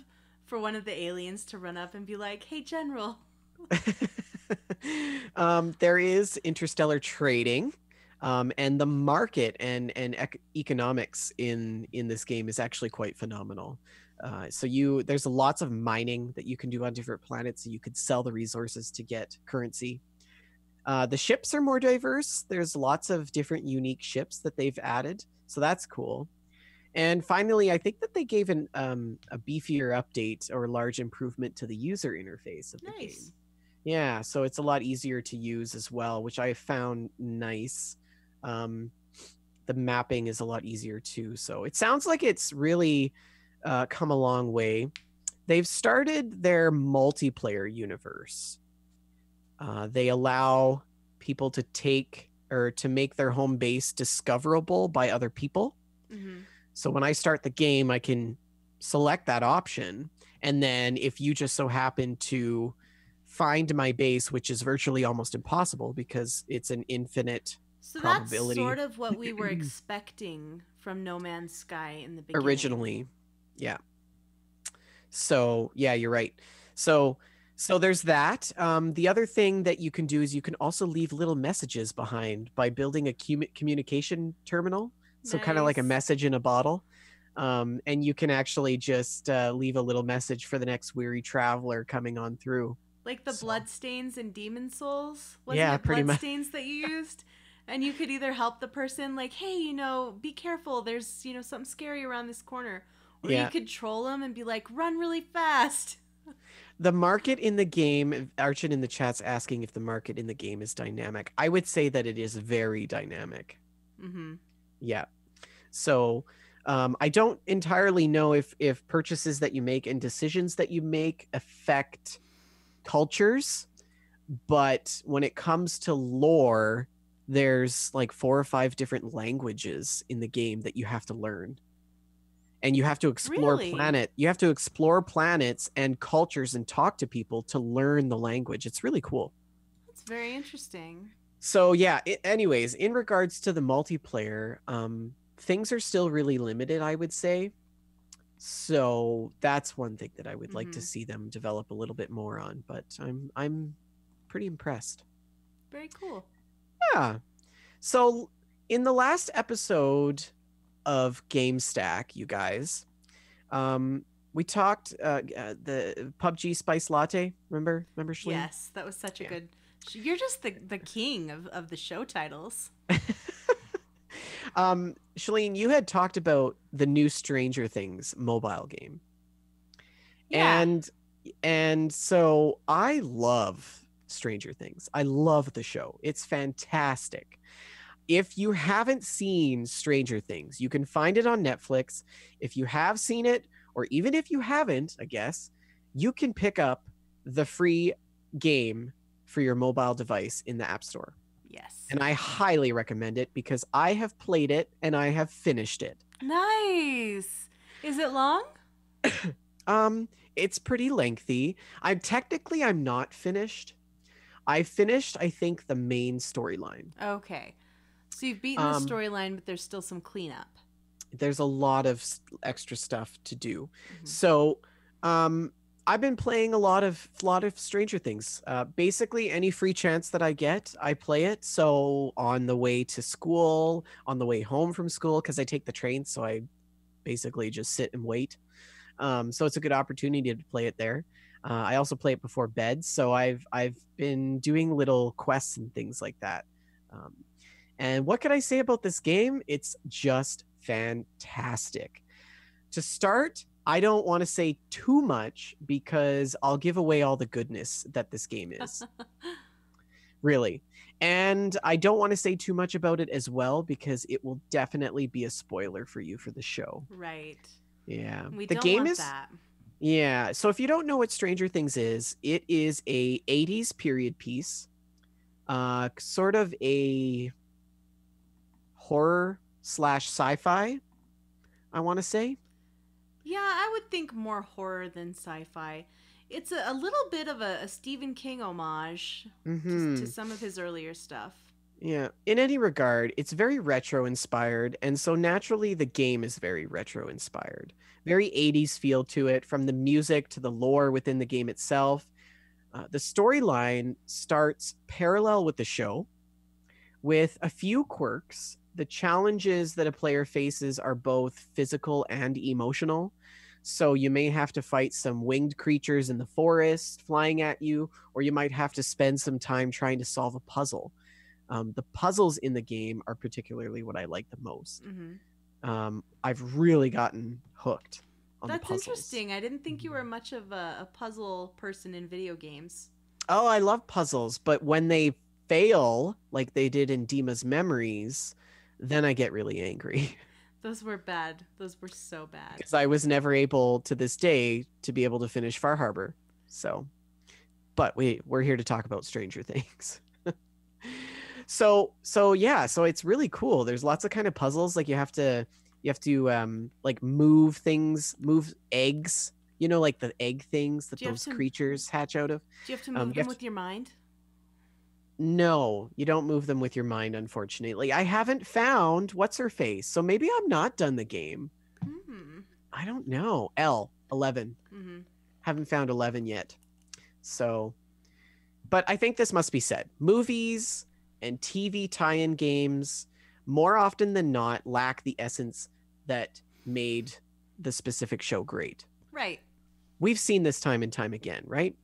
for one of the aliens to run up and be like, "Hey, General." There is interstellar trading, and the market and economics in this game is actually quite phenomenal. So there's lots of mining that you can do on different planets, so you could sell the resources to get currency. The ships are more diverse. There's lots of different unique ships that they've added, so that's cool. And finally, I think that they gave a beefier update or large improvement to the user interface of the Nice. game. Yeah, so it's a lot easier to use as well, which I found nice. The mapping is a lot easier too. So it sounds like it's really come a long way. They've started their multiplayer universe. They allow people to take or to make their home base discoverable by other people. Mm-hmm. So when I start the game, I can select that option. And then if you just so happen to find my base, which is virtually almost impossible because it's an infinite So probability. that's sort of what we were expecting from No Man's Sky in the beginning. Originally. Yeah. So yeah, you're right. So there's that. The other thing that you can do is you can also leave little messages behind by building a communication terminal. So kind of like a Nice. message in a bottle. And you can actually just leave a little message for the next weary traveler coming on through. Like the bloodstains in Demon Souls? Wasn't Yeah, it pretty much. bloodstains that you used? And you could either help the person, like, hey, be careful. There's, something scary around this corner. Or Yeah. you could troll them and be like, run really fast. The market in the game, Archon in the chat's asking if the market in the game is dynamic. I would say that it is very dynamic. Mm-hmm. Yeah. So I don't entirely know if purchases that you make and decisions that you make affect cultures, but when it comes to lore, there's like 4 or 5 different languages in the game that you have to learn. And you have to explore You have to explore planets and cultures and talk to people to learn the language. It's really cool. That's very interesting. So yeah, anyways, in regards to the multiplayer, things are still really limited, I would say. So that's one thing that I would like to see them develop a little bit more on, but I'm pretty impressed. Very cool. Yeah. So in the last episode of Gamestack, you guys, we talked the PUBG Spice Latte. Remember, Shaline? Yes, that was such a good. You're just the king of the show titles. Shaline, you had talked about the new Stranger Things mobile game. Yeah. And so I love Stranger Things. I love the show. It's fantastic. If you haven't seen Stranger Things, you can find it on Netflix. If you have seen it, or even if you haven't, I guess, you can pick up the free game for your mobile device in the App Store. Yes. And I highly recommend it because I have played it and I have finished it. Nice. Is it long? It's pretty lengthy. I'm not finished. I finished, I think, the main storyline. Okay. So you've beaten the storyline, but there's still some cleanup. There's a lot of extra stuff to do. Mm-hmm. So I've been playing a lot of Stranger Things. Basically, any free chance that I get, I play it. So on the way to school, on the way home from school, because I take the train, so I basically just sit and wait. So it's a good opportunity to play it there. I also play it before bed, so I've been doing little quests and things like that. Um, and what can I say about this game? It's just fantastic. To start, I don't want to say too much because I'll give away all the goodness that this game is. Really. And I don't want to say too much about it as well because it will definitely be a spoiler for you for the show. Right. Yeah. We The don't game want is that. Yeah. So if you don't know what Stranger Things is, it is a 80s period piece. Sort of a horror slash sci-fi, I want to say. Yeah, I would think more horror than sci-fi. It's a little bit of a Stephen King homage to Mm-hmm. some of his earlier stuff. Yeah. In any regard, it's very retro inspired, and so naturally the game is very retro inspired. Very 80s feel to it, from the music to the lore within the game itself. The storyline starts parallel with the show, with a few quirks. The challenges that a player faces are both physical and emotional. So you may have to fight some winged creatures in the forest flying at you, or you might have to spend some time trying to solve a puzzle. The puzzles in the game are particularly what I like the most. Hmm. I've really gotten hooked on the That's puzzles. interesting. I didn't think you were much of a puzzle person in video games. Oh, I love puzzles, but when they fail, like they did in Dima's Memories, then I get really angry Those were bad. Those were so bad. because I was never able to this day to be able to finish Far Harbor. So, but we're here to talk about Stranger Things. So yeah, so it's really cool. There's lots of kind of puzzles, like you have to like move things, move eggs, like the egg things that Do you have those to creatures hatch out of. do you have to You move them have to with your mind? No, you don't move them with your mind, unfortunately. I haven't found what's her face, so maybe I'm not done the game. Hmm. I don't know. L 11. Mm-hmm. Haven't found 11 yet. So, but I think this must be said. Movies and TV tie-in games more often than not lack the essence that made the specific show great. Right. We've seen this time and time again, right?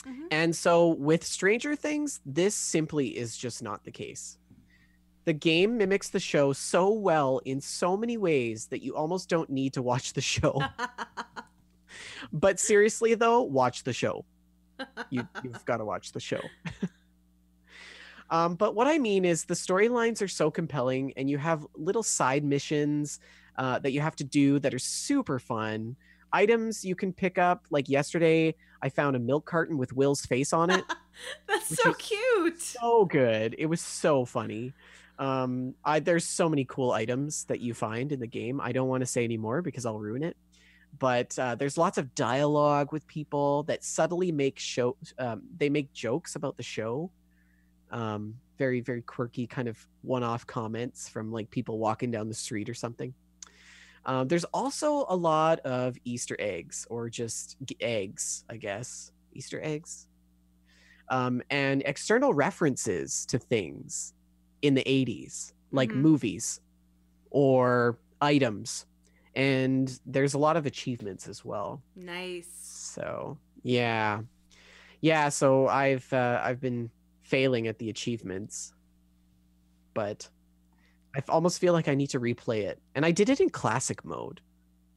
Mm-hmm. And so with Stranger Things, this simply is just not the case. The game mimics the show so well in so many ways that you almost don't need to watch the show. But seriously, though, watch the show. You've got to watch the show. But what I mean is the storylines are so compelling, and you have little side missions that you have to do that are super fun. Items you can pick up. Like yesterday, I found a milk carton with Will's face on it. That's Which so was cute. so good. It was so funny. There's so many cool items that you find in the game. I don't want to say anymore because I'll ruin it. But there's lots of dialogue with people that subtly make they make jokes about the show. Very, very quirky kind of one-off comments from like people walking down the street or something. There's also a lot of Easter eggs, or just eggs, I guess. Easter eggs. And external references to things in the 80s, like Mm-hmm. movies or items. And there's a lot of achievements as well. Nice. So yeah. Yeah, so I've been failing at the achievements, but I almost feel like I need to replay it. And I did it in classic mode.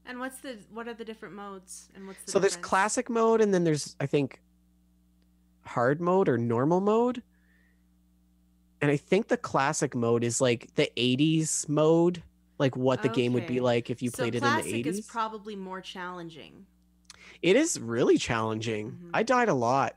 And what are the different modes and what's the So there's difference? classic mode, and then there's, I think, hard mode or normal mode. And I think the classic mode is like the 80s mode, like what the game would be Okay. like if you So played it in the classic is 80s. probably more challenging. It is really challenging. Mhm. I died a lot.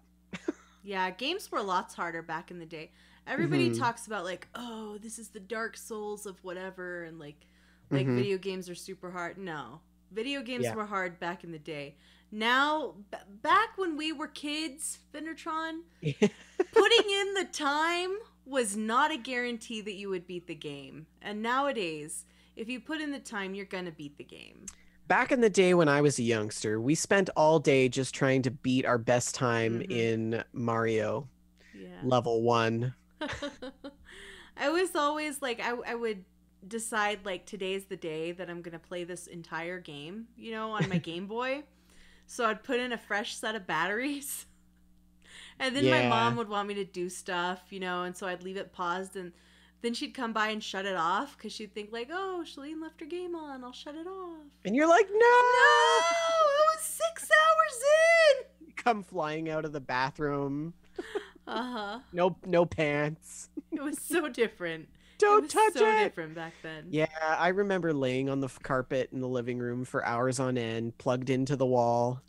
Yeah, games were lots harder back in the day. Everybody Mhm. talks about like, oh, this is the Dark Souls of whatever, and like Mhm. video games are super hard. No, video games Yeah. were hard back in the day. Now, back when we were kids, Vendortron, putting in the time was not a guarantee that you would beat the game. And nowadays, if you put in the time, you're gonna beat the game. Back in the day when I was a youngster, we spent all day just trying to beat our best time Mm-hmm. in Mario Yeah. level 1. I was always like, I would decide, like, today's the day that I'm going to play this entire game, on my Game Boy. So I'd put in a fresh set of batteries. And then my Yeah. mom would want me to do stuff, and so I'd leave it paused. And then she'd come by and shut it off because she'd think, like, oh, Shaline left her game on. I'll shut it off. And you're like, No! no! I was 6 hours You come flying out of the bathroom. in! Uh-huh. No pants. It was so different. It Don't was touch so it. different back then. Yeah, I remember laying on the carpet in the living room for hours on end, plugged into the wall.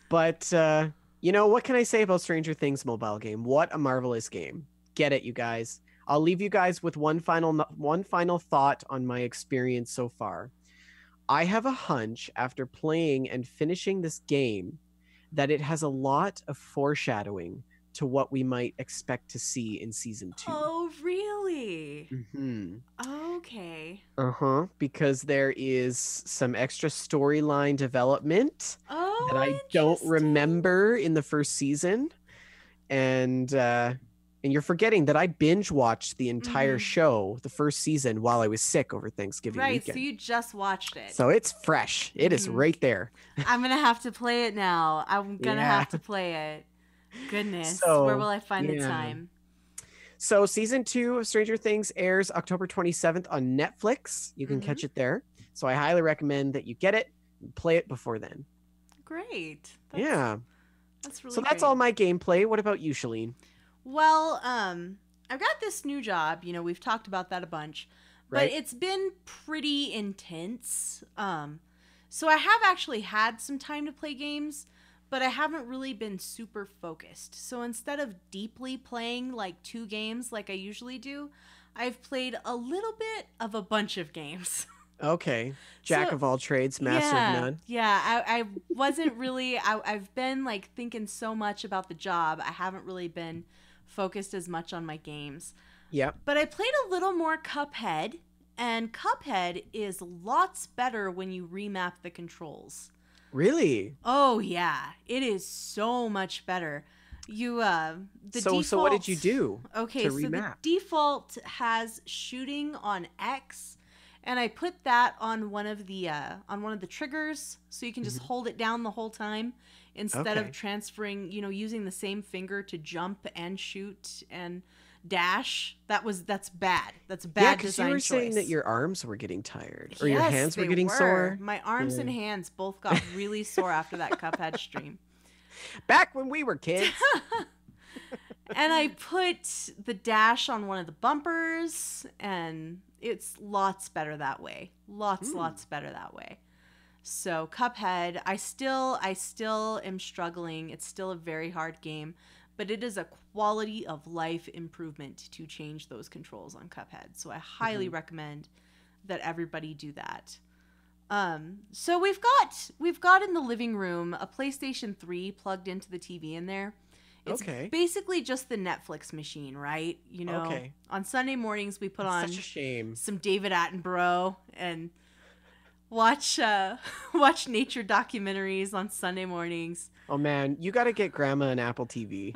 But what can I say about Stranger Things mobile game? What a marvelous game. Get it, you guys. I'll leave you guys with one final thought on my experience so far. I have a hunch after playing and finishing this game that it has a lot of foreshadowing to what we might expect to see in season 2. Oh, really? Mm-hmm. Okay. Uh-huh. Because there is some extra storyline development that Oh, I don't interesting. remember in the first season. And you're forgetting that I binge watched the entire show, the first season, while I was sick over Thanksgiving Right, weekend. so you just watched it. So it's fresh. It is right there. I'm going to have to play it now. I'm going to have to play it. Goodness. Where will I find the time? So season 2 of Stranger Things airs October 27th on Netflix. You can catch it there. So I highly recommend that you get it and play it before then. Great. That's really So that's all my gameplay. What about you, Shaline? Well, I've got this new job. We've talked about that a bunch. But it's been pretty intense. So I have actually had some time to play games, but I haven't really been super focused. So instead of deeply playing like 2 games like I usually do, I've played a little bit of a bunch of games. Okay. Jack of all trades, master of none. Yeah, I wasn't really, I've been like thinking so much about the job. I haven't really been focused as much on my games. Yep. But I played a little more Cuphead, and Cuphead is lots better when you remap the controls. Really? Oh yeah, it is so much better. So what did you do? Okay, to so remap? the default has shooting on X, and I put that on one of the triggers, so you can just hold it down the whole time instead of transferring, using the same finger to jump and shoot and dash. That's bad. That's a bad Yeah, because design you were choice. saying that your arms were getting tired, or your Yes, hands were they getting sore. My arms and hands both got really sore after that Cuphead stream. Back when we were kids. And I put the dash on one of the bumpers, and it's lots better that way. Lots better that way. So Cuphead, I still am struggling. It's still a very hard game, but it is a quality of life improvement to change those controls on Cuphead. So I highly recommend that everybody do that. So we've got in the living room a PlayStation 3 plugged into the TV in there. It's basically just the Netflix machine, right? On Sunday mornings we put on such a shame. some David Attenborough and watch nature documentaries on Sunday mornings. Oh man, you got to get Grandma an Apple TV.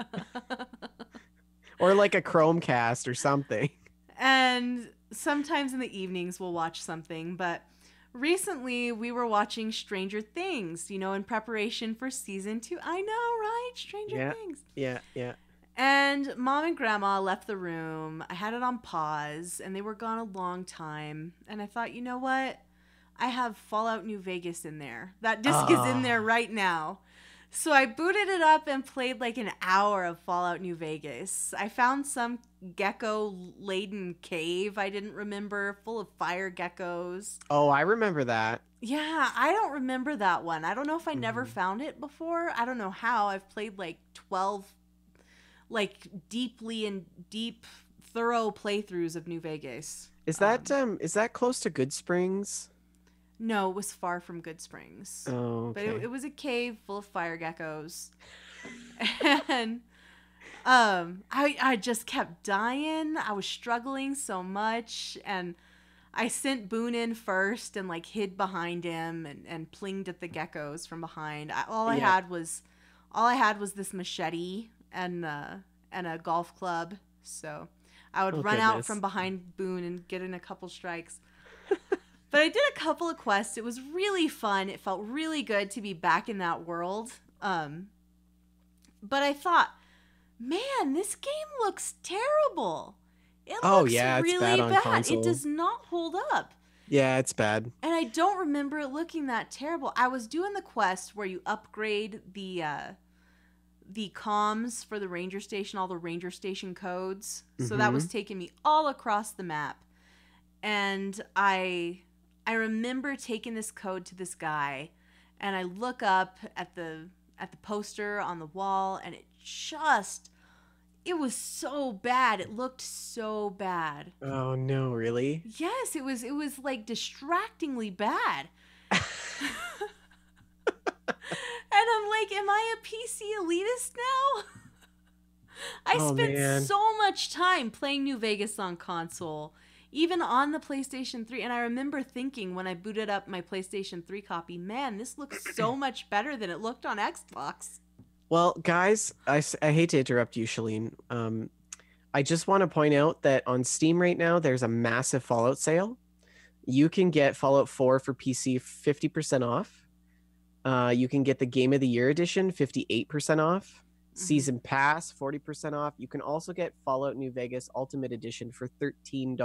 Or like a Chromecast or something. And sometimes in the evenings we'll watch something, but recently we were watching Stranger Things, in preparation for season 2. I know, right? Stranger Things. Yeah. And Mom and Grandma left the room. I had it on pause, and they were gone a long time. And I thought, you know what? I have Fallout New Vegas in there. That disc is in there right now. So I booted it up and played like an hour of Fallout New Vegas. I found some gecko-laden cave I didn't remember, full of fire geckos. Oh, I remember that. Yeah, I don't remember that one. I don't know if I never found it before. I don't know how. I've played like 12 deep thorough playthroughs of New Vegas. Is that close to Good Springs? No, it was far from Good Springs. Oh, okay. But it was a cave full of fire geckos. And I just kept dying. I was struggling so much, and I sent Boone in first and like hid behind him and plinged at the geckos from behind. Yeah. All I had was this machete and a golf club. So I would Oh run out from goodness. behind Boone and get in a couple strikes. But I did a couple of quests. It was really fun. It felt really good to be back in that world. But I thought, man, this game looks terrible. It Oh looks yeah, it's really bad on bad. console. It does not hold up. Yeah, it's bad. And I don't remember it looking that terrible. I was doing the quest where you upgrade the comms for the ranger station, all the ranger station codes. So that was taking me all across the map. And I remember taking this code to this guy, and I look up at the poster on the wall, and it was so bad. It looked so bad. Oh no, really? Yes, it was like distractingly bad. And I'm like, am I a PC elitist now? I spent so much time playing New Vegas on console, even on the PlayStation 3. And I remember thinking when I booted up my PlayStation 3 copy, man, this looks so much better than it looked on Xbox. Well, guys, I hate to interrupt you, Shaline. I just want to point out that on Steam right now, there's a massive Fallout sale. You can get Fallout 4 for PC 50% off. You can get the Game of the Year edition 58% off. Season Pass 40% off. You can also get Fallout New Vegas Ultimate Edition for $13.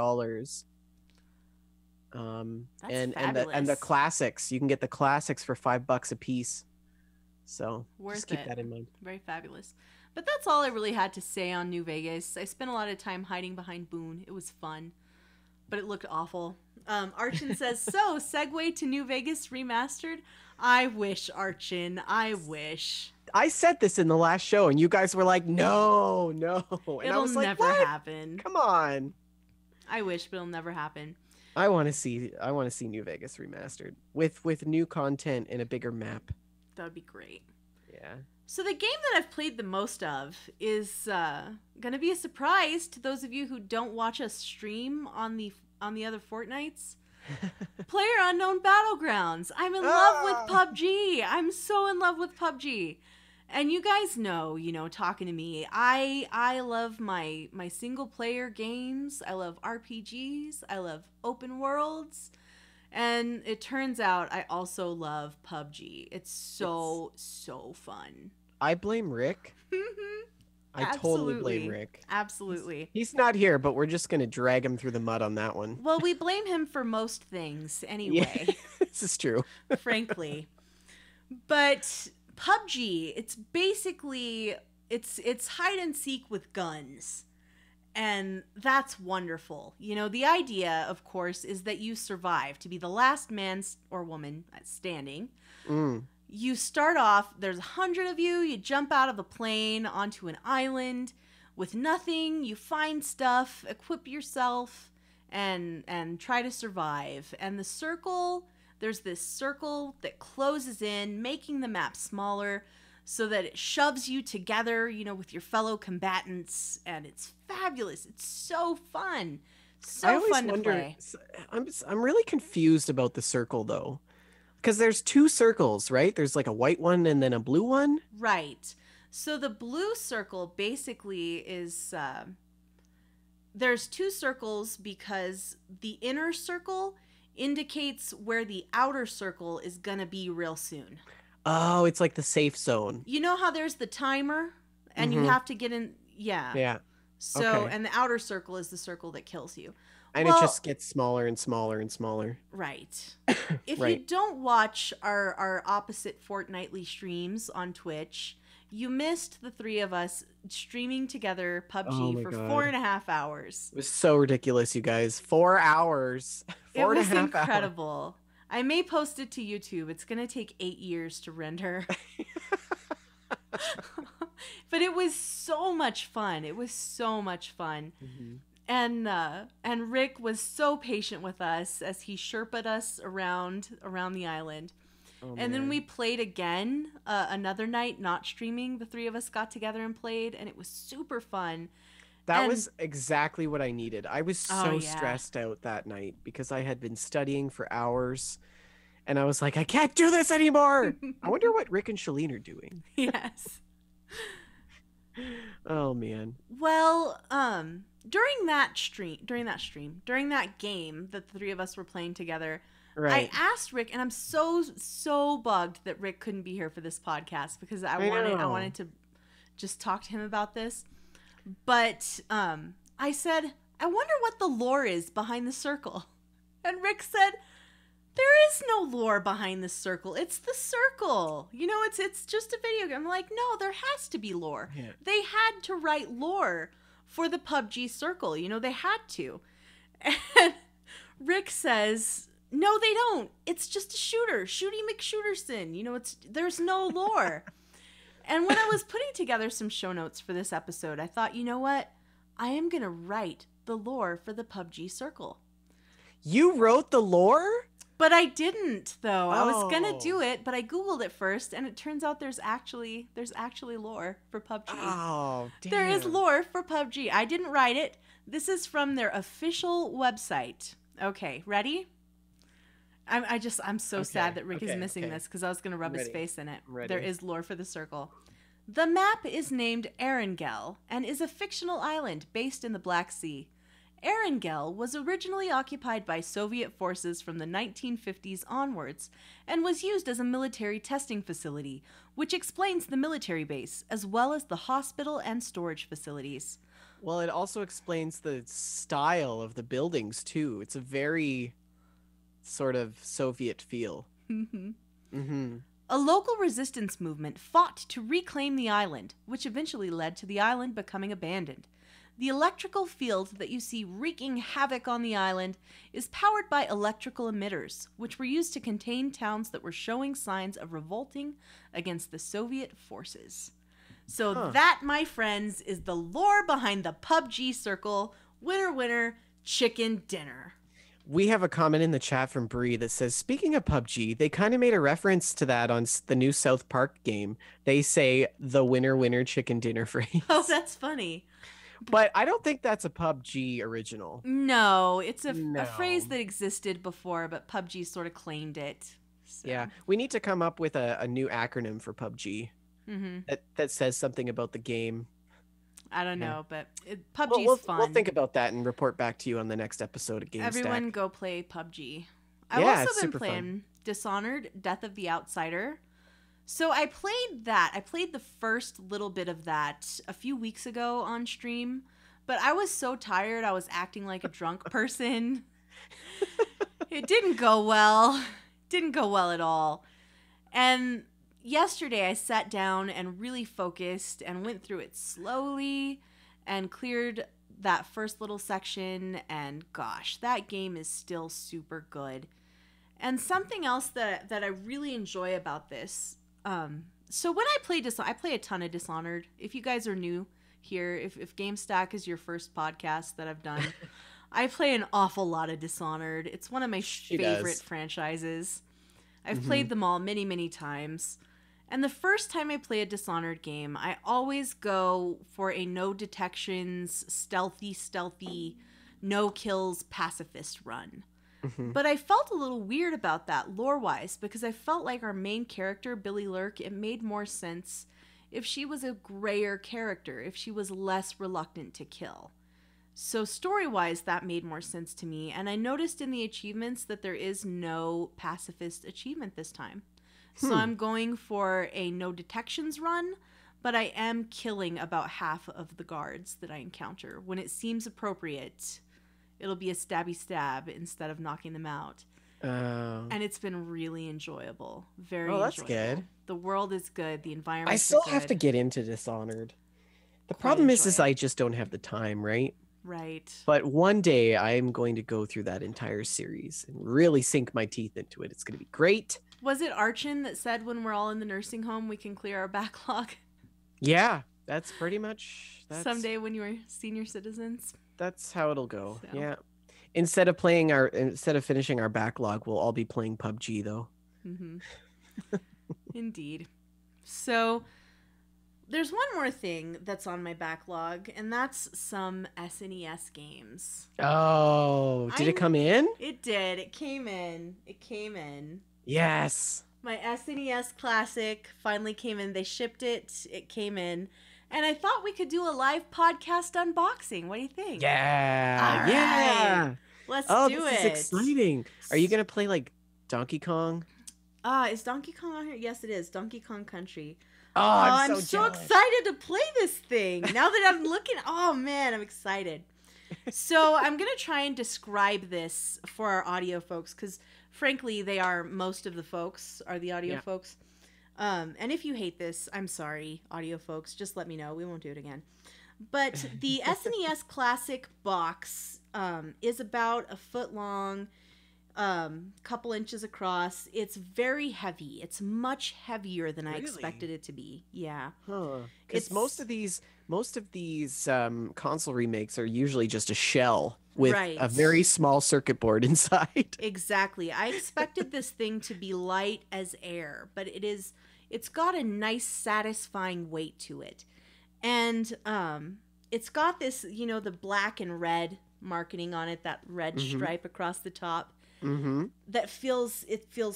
That's and fabulous. the classics. You can get the classics for $5 a piece. So Worth just keep it. that in mind. Very fabulous. But that's all I really had to say on New Vegas. I spent a lot of time hiding behind Boone. It was fun, but it looked awful. Archin says, so, segue to New Vegas Remastered? I wish, Archin. I wish. I said this in the last show, and you guys were like, no. And I was like, never what? happen. Come on. I wish, but it'll never happen. I want to see New Vegas Remastered with new content and a bigger map. That would be great. Yeah. So the game that I've played the most of is going to be a surprise to those of you who don't watch us stream on the other Fortnites. PlayerUnknown Battlegrounds. I'm in love with PUBG. I'm so in love with PUBG. And you guys know, talking to me, I love my single player games. I love RPGs. I love open worlds. And it turns out I also love PUBG. It's so fun. I blame Rick. I totally blame Rick. Absolutely. He's not here, but we're just going to drag him through the mud on that one. Well, we blame him for most things anyway. Yeah, this is true. Frankly. But PUBG, it's basically it's hide and seek with guns. And that's wonderful. The idea, of course, is that you survive to be the last man or woman standing. You start off, there's 100 of you, you jump out of a plane onto an island with nothing, you find stuff, equip yourself, and try to survive. And there's this circle that closes in, making the map smaller so that it shoves you together, with your fellow combatants, and it's fabulous. It's so fun. So fun to play. I'm really confused about the circle, though. Because there's two circles, right? There's like a white one and then a blue one. Right. So the blue circle basically is... there's two circles because the inner circle indicates where the outer circle is going to be real soon. Oh, it's like the safe zone. You know how there's the timer and you have to get in... Yeah. Yeah. So, and the outer circle is the circle that kills you. And it just gets smaller and smaller and smaller. Right. If you don't watch our opposite fortnightly streams on Twitch, you missed the three of us streaming together PUBG for 4.5 hours. It was so ridiculous, you guys. 4 hours. It was incredible. I may post it to YouTube. It's going to take 8 years to render. But it was so much fun. It was so much fun. And Rick was so patient with us as he Sherpa'd us around the island. And then we played again another night, not streaming. The three of us got together and played, and it was super fun. That And was exactly what I needed. I was oh so yeah. stressed out that night because I had been studying for hours and I was like, I can't do this anymore. I wonder what Rick and Shaline are doing. Yes. Oh man. Well, during that game that the three of us were playing together, I Right. asked Rick, and I'm so bugged that Rick couldn't be here for this podcast because I I know. wanted to just talk to him about this. But I said, I wonder what the lore is behind the circle. And Rick said, there is no lore behind the circle. It's the circle. You know, it's just a video game. I'm like, no, there has to be lore. Yeah. They had to write lore for the PUBG circle. You know, they had to. And Rick says, no, they don't. It's just a shooter. Shooty McShooterson. You know, there's no lore. And when I was putting together some show notes for this episode, I thought, you know what? I am going to write the lore for the PUBG circle. You wrote the lore? But I didn't, though. I was gonna Oh. do it, but I googled it first, and it turns out there's actually lore for PUBG. Oh, damn. There is lore for PUBG. I didn't write it. This is from their official website. Okay, ready? I'm so sad that Rick is missing this because I was gonna rub his face in it. I'm ready. There is lore for the circle. The map is named Erangel and is a fictional island based in the Black Sea. Erangel was originally occupied by Soviet forces from the 1950s onwards and was used as a military testing facility, which explains the military base, as well as the hospital and storage facilities. Well, it also explains the style of the buildings too. It's a very sort of Soviet feel. Mm-hmm. A local resistance movement fought to reclaim the island, which eventually led to the island becoming abandoned. The electrical field that you see wreaking havoc on the island is powered by electrical emitters, which were used to contain towns that were showing signs of revolting against the Soviet forces. So that, my friends, is the lore behind the PUBG circle. Winner, winner, chicken dinner. We have a comment in the chat from Bree that says, speaking of PUBG, they kind of made a reference to that on the new South Park game. They say the winner, winner, chicken dinner phrase. Oh, that's funny. But I don't think that's a PUBG original. No, it's a No. phrase that existed before, but PUBG sort of claimed it. So. Yeah, we need to come up with a new acronym for PUBG that says something about the game. I don't know, but PUBG is fun. We'll think about that and report back to you on the next episode of Gamestack. Everyone go play PUBG. I've also been playing Dishonored, Death of the Outsider. So I played that. I played the first little bit of that a few weeks ago on stream, but I was so tired I was acting like a drunk person. It didn't go well. Didn't go well at all. And yesterday I sat down and really focused and went through it slowly and cleared that first little section, and gosh, that game is still super good. And something else that I really enjoy about this, so when I play I play a ton of Dishonored. If you guys are new here, if Gamestack is your first podcast that I've done, I play an awful lot of Dishonored. It's one of my favorite franchises. I've played them all many, many times. And the first time I play a Dishonored game, I always go for a no detections, stealthy, no kills pacifist run. But I felt a little weird about that lore-wise because I felt like our main character, Billy Lurk, it made more sense if she was a grayer character, if she was less reluctant to kill. So story-wise, that made more sense to me, and I noticed in the achievements that there is no pacifist achievement this time. So I'm going for a no detections run, but I am killing about half of the guards that I encounter. When it seems appropriate, it'll be a stabby stab instead of knocking them out. And it's been really enjoyable. Very enjoyable. That's good. The world is good. The environment I still have to get into Dishonored. The problem is I just don't have the time, right? Right. But one day I am going to go through that entire series and really sink my teeth into it. It's going to be great. Was it Archon that said when we're all in the nursing home, we can clear our backlog? Yeah, that's pretty much... Someday when you are senior citizens. That's how it'll go. So. Yeah. Instead of finishing our backlog, we'll all be playing PUBG though. Indeed. So There's one more thing that's on my backlog, and that's some SNES games. Oh, did it come in? It did. It came in. It came in. Yes. My SNES Classic finally came in. They shipped it. It came in. And I thought we could do a live podcast unboxing. What do you think? Yeah. All yeah. right. Let's oh, do this it. is exciting. Are you going to play like Donkey Kong? Is Donkey Kong on here? Yes, it is. Donkey Kong Country. Oh, I'm so jealous. excited to play this thing. Now that I'm looking, oh man, I'm excited. So I'm going to try and describe this for our audio folks because frankly, they are most of the folks are the audio folks. And if you hate this, I'm sorry, audio folks, just let me know. We won't do it again. But the SNES Classic box is about a foot long, couple inches across. It's very heavy. It's much heavier than I expected it to be. Yeah. Huh. Because most of these console remakes are usually just a shell with a very small circuit board inside. Exactly. I expected this thing to be light as air, but it's got a nice satisfying weight to it. And it's got this, the black and red marketing on it, that red stripe across the top. That feels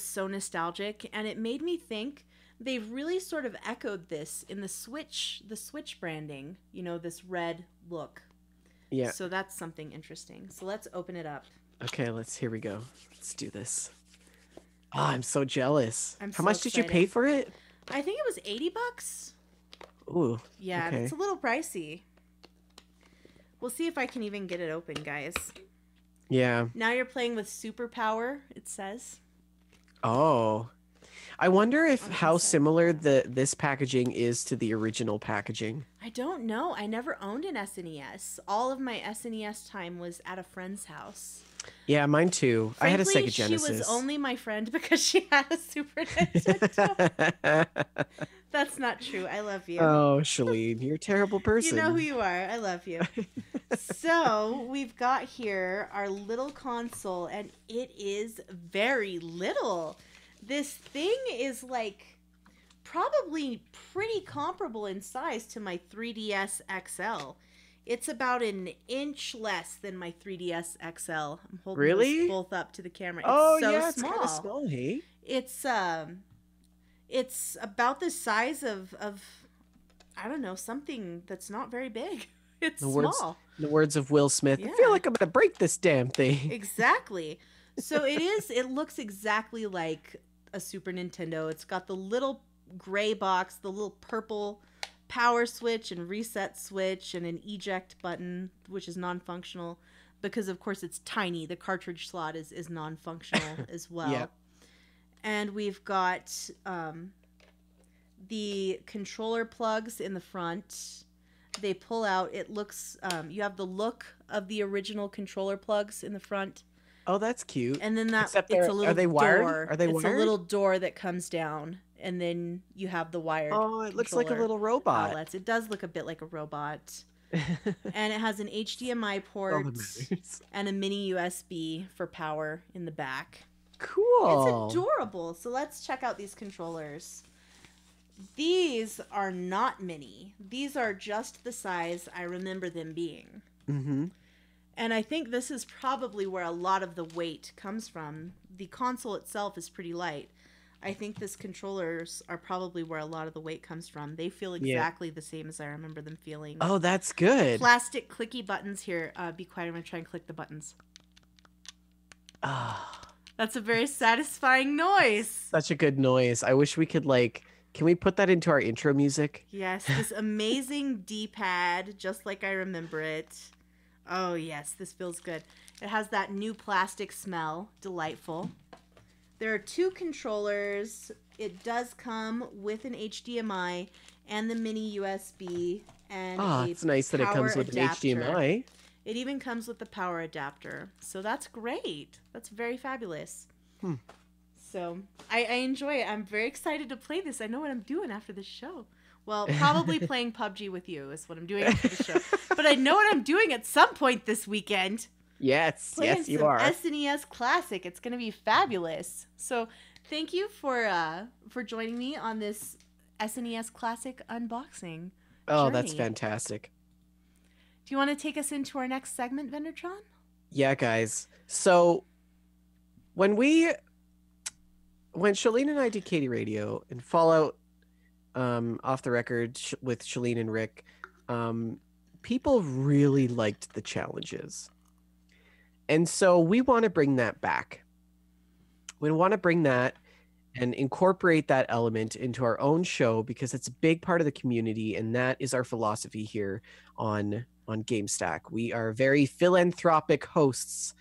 so nostalgic, and it made me think they've really sort of echoed this in the Switch branding, this red look. Yeah. So that's something interesting. So let's open it up. Okay, here we go. Let's do this. Oh, I'm so jealous. How much did you pay for it? I think it was $80. Ooh. Yeah, okay. It's a little pricey. We'll see if I can even get it open, guys. Yeah. Now you're playing with superpower, it says. Oh. I wonder how similar this packaging is to the original packaging. I don't know. I never owned an SNES. All of my SNES time was at a friend's house. Yeah, mine too. Frankly, I had a Sega Genesis. She was only my friend because she had a Super Nintendo. That's not true. I love you. Oh, Shaline, you're a terrible person. You know who you are. I love you. So we've got here our little console, and it is very little. This thing is like probably pretty comparable in size to my 3DS XL. It's about an inch less than my 3DS XL. I'm holding those both up to the camera. It's so yeah, it's small. kind of small, hey? It's about the size of I don't know, something that's not very big. It's small. In the words of Will Smith, I feel like I'm gonna break this damn thing. Exactly. So it looks exactly like a Super Nintendo. It's got the little gray box, the little purple power switch and reset switch, and an eject button, which is non-functional because of course it's tiny. The cartridge slot is non-functional as well. Yep. And we've got the controller plugs in the front. They pull out. It looks you have the look of the original controller plugs in the front. Oh, that's cute. And then it's a little are they wired? door. Are they wired? It's a little door that comes down, and then you have the wired. Oh, it looks like a little robot. Outlets. It does look a bit like a robot. And it has an HDMI port and a mini USB for power in the back. Cool. It's adorable. So let's check out these controllers. These are not mini. These are just the size I remember them being. Mm-hmm. And I think this is probably where a lot of the weight comes from. The console itself is pretty light. I think these controllers are probably where a lot of the weight comes from. They feel exactly the same as I remember them feeling. Oh, that's good. Plastic clicky buttons here. Be quiet. I'm going to try and click the buttons. Ah. That's a very satisfying noise. Such a good noise. I wish we could can we put that into our intro music? Yes, this amazing D-pad, just like I remember it. Oh, yes, this feels good. It has that new plastic smell. Delightful. There are two controllers. It does come with an HDMI and the mini USB. And it's nice that it comes with adapter. an HDMI. It even comes with the power adapter. So that's great. That's very fabulous. So I enjoy it. I'm very excited to play this. I know what I'm doing after this show. Well, probably playing PUBG with you is what I'm doing after the show. But I know what I'm doing at some point this weekend. Yes, playing yes, you are. SNES Classic. It's going to be fabulous. So thank you for joining me on this SNES Classic unboxing Oh, that's journey. fantastic. Do you want to take us into our next segment, Vendortron? Yeah, guys. So when Shaline and I did Katie Radio and Fallout off the record with Shaline and Rick, people really liked the challenges. And so we want to bring that back. We want to bring that and incorporate that element into our own show because it's a big part of the community, and that is our philosophy here on Gamestack. We are very philanthropic hosts,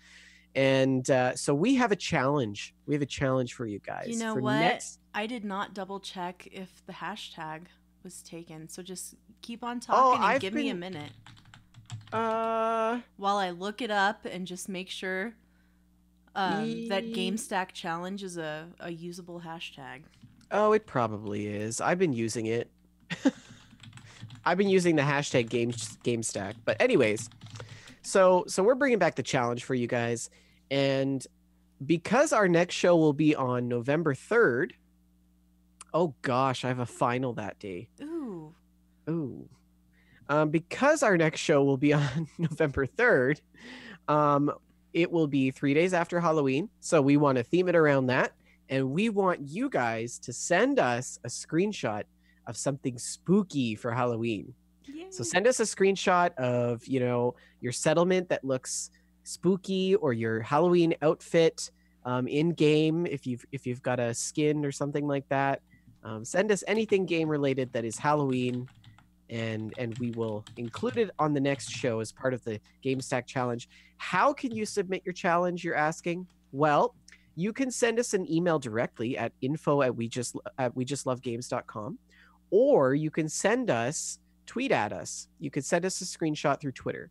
and so we have a challenge. We have a challenge for you guys. You know for what? Next... I did not double check if the hashtag was taken, so just keep on talking and give me a minute. While I look it up and just make sure that Gamestack challenge is a usable hashtag. Oh, it probably is. I've been using it. I've been using the hashtag Gamestack. But anyways, so we're bringing back the challenge for you guys. And because our next show will be on November 3rd. Oh, gosh, I have a final that day. Ooh. Because our next show will be on November 3rd, it will be 3 days after Halloween. So we want to theme it around that. And we want you guys to send us a screenshot of something spooky for Halloween. Yay. So send us a screenshot of, your settlement that looks spooky, or your Halloween outfit in game if you've got a skin or something like that. Send us anything game related that is Halloween, and we will include it on the next show as part of the Gamestack challenge. How can you submit your challenge, you're asking? Well, you can send us an email directly at info@wejustlovegames.com, or you can tweet at us. You can send us a screenshot through Twitter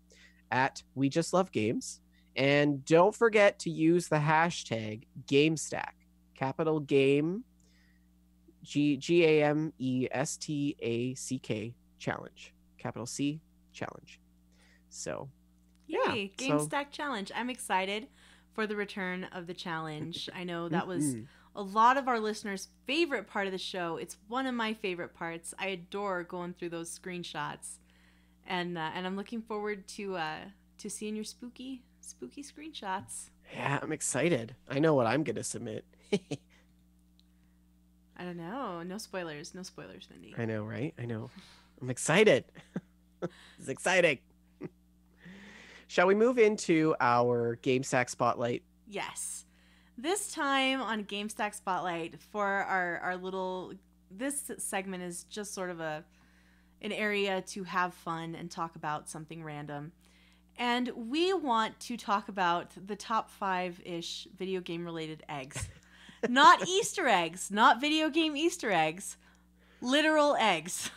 at WeJustLoveGames. And don't forget to use the hashtag Gamestack, capital Game, GAMESTACK challenge, capital C challenge. So, yay, Gamestack challenge. I'm excited for the return of the challenge. I know that was a lot of our listeners' favorite part of the show. It's one of my favorite parts. I adore going through those screenshots, and I'm looking forward to seeing your spooky screenshots. Yeah, I'm excited. I know what I'm gonna submit. I don't know. No spoilers, Mindy. I know, right? I know. I'm excited. It's exciting. Shall we move into our Gamestack Spotlight? Yes. This time on Gamestack Spotlight for our little... This segment is just sort of an area to have fun and talk about something random. And we want to talk about the top 5-ish video game related eggs. Not Easter eggs, not video game Easter eggs. Literal eggs.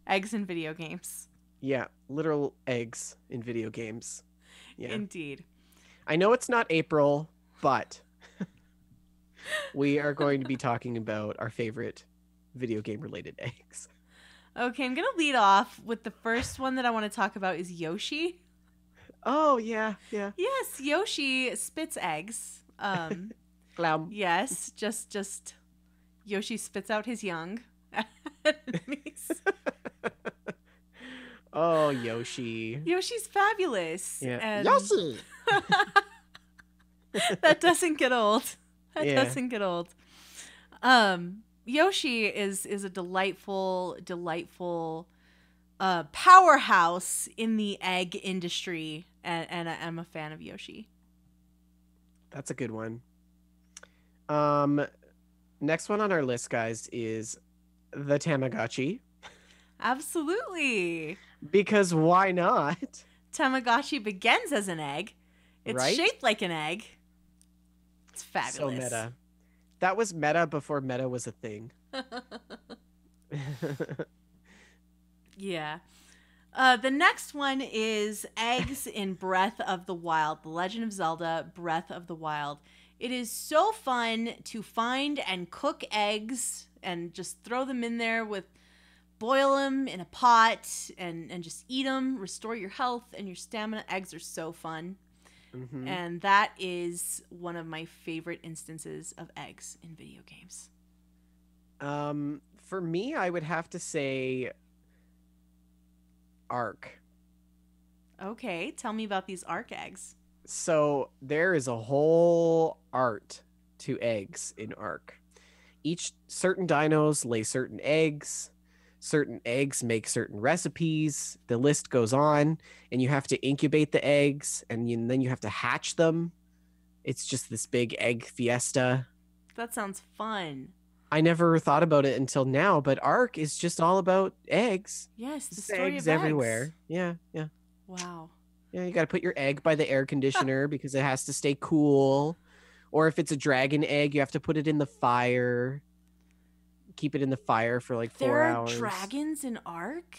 Eggs in video games. Yeah, literal eggs in video games. Yeah. Indeed. I know it's not April, but we are going to be talking about our favorite video game related eggs. Okay, I'm going to lead off with the first one that I want to talk about is Yoshi. Oh, yeah. Yes, Yoshi spits eggs. Clown. Yes, just Yoshi spits out his young. Oh, Yoshi. Yoshi's fabulous. Yeah. And Yoshi! That doesn't get old. Doesn't get old. Yoshi is a delightful powerhouse in the egg industry, and I'm a fan of Yoshi. That's a good one. Next one on our list, guys, is the Tamagotchi. Absolutely. Because why not? Tamagotchi begins as an egg. It's shaped like an egg. It's fabulous. So meta. That was meta before meta was a thing. Yeah. The next one is eggs in Breath of the Wild. The Legend of Zelda Breath of the Wild. It is so fun to find and cook eggs and just throw them in there boil them in a pot and just eat them, restore your health and your stamina. Eggs are so fun. Mm-hmm. And that is one of my favorite instances of eggs in video games. For me, I would have to say Ark. Okay, tell me about these arc eggs. So there is a whole art to eggs in Ark. Each certain dinos lay certain eggs make certain recipes. The list goes on, and you have to incubate the eggs, and then you have to hatch them. It's just this big egg fiesta. That sounds fun. I never thought about it until now, but Ark is just all about eggs. Yes, the Just story eggs of eggs. everywhere. Yeah, yeah. Wow. Yeah, you got to put your egg by the air conditioner because it has to stay cool. Or if it's a dragon egg, you have to put it in the fire. Keep it in the fire for like 4 There are hours. dragons in Ark?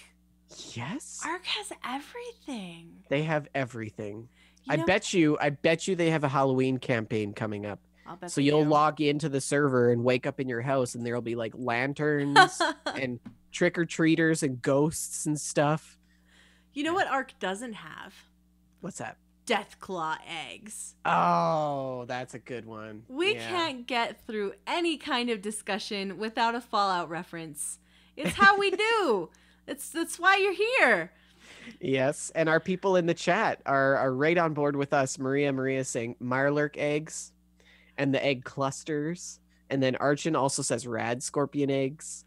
Yes. Ark has everything. They have everything. You know, I bet you they have a Halloween campaign coming up. I'll bet So they you'll do. log into the server and wake up in your house and there'll be like lanterns and trick-or-treaters and ghosts and stuff. You know what Ark doesn't have? What's that? Deathclaw eggs. Oh, that's a good one. We Yeah. can't get through any kind of discussion without a Fallout reference. It's how we do. That's why you're here. Yes, and our people in the chat are right on board with us. Maria saying Mirelurk eggs and the egg clusters. And then Archon also says rad scorpion eggs.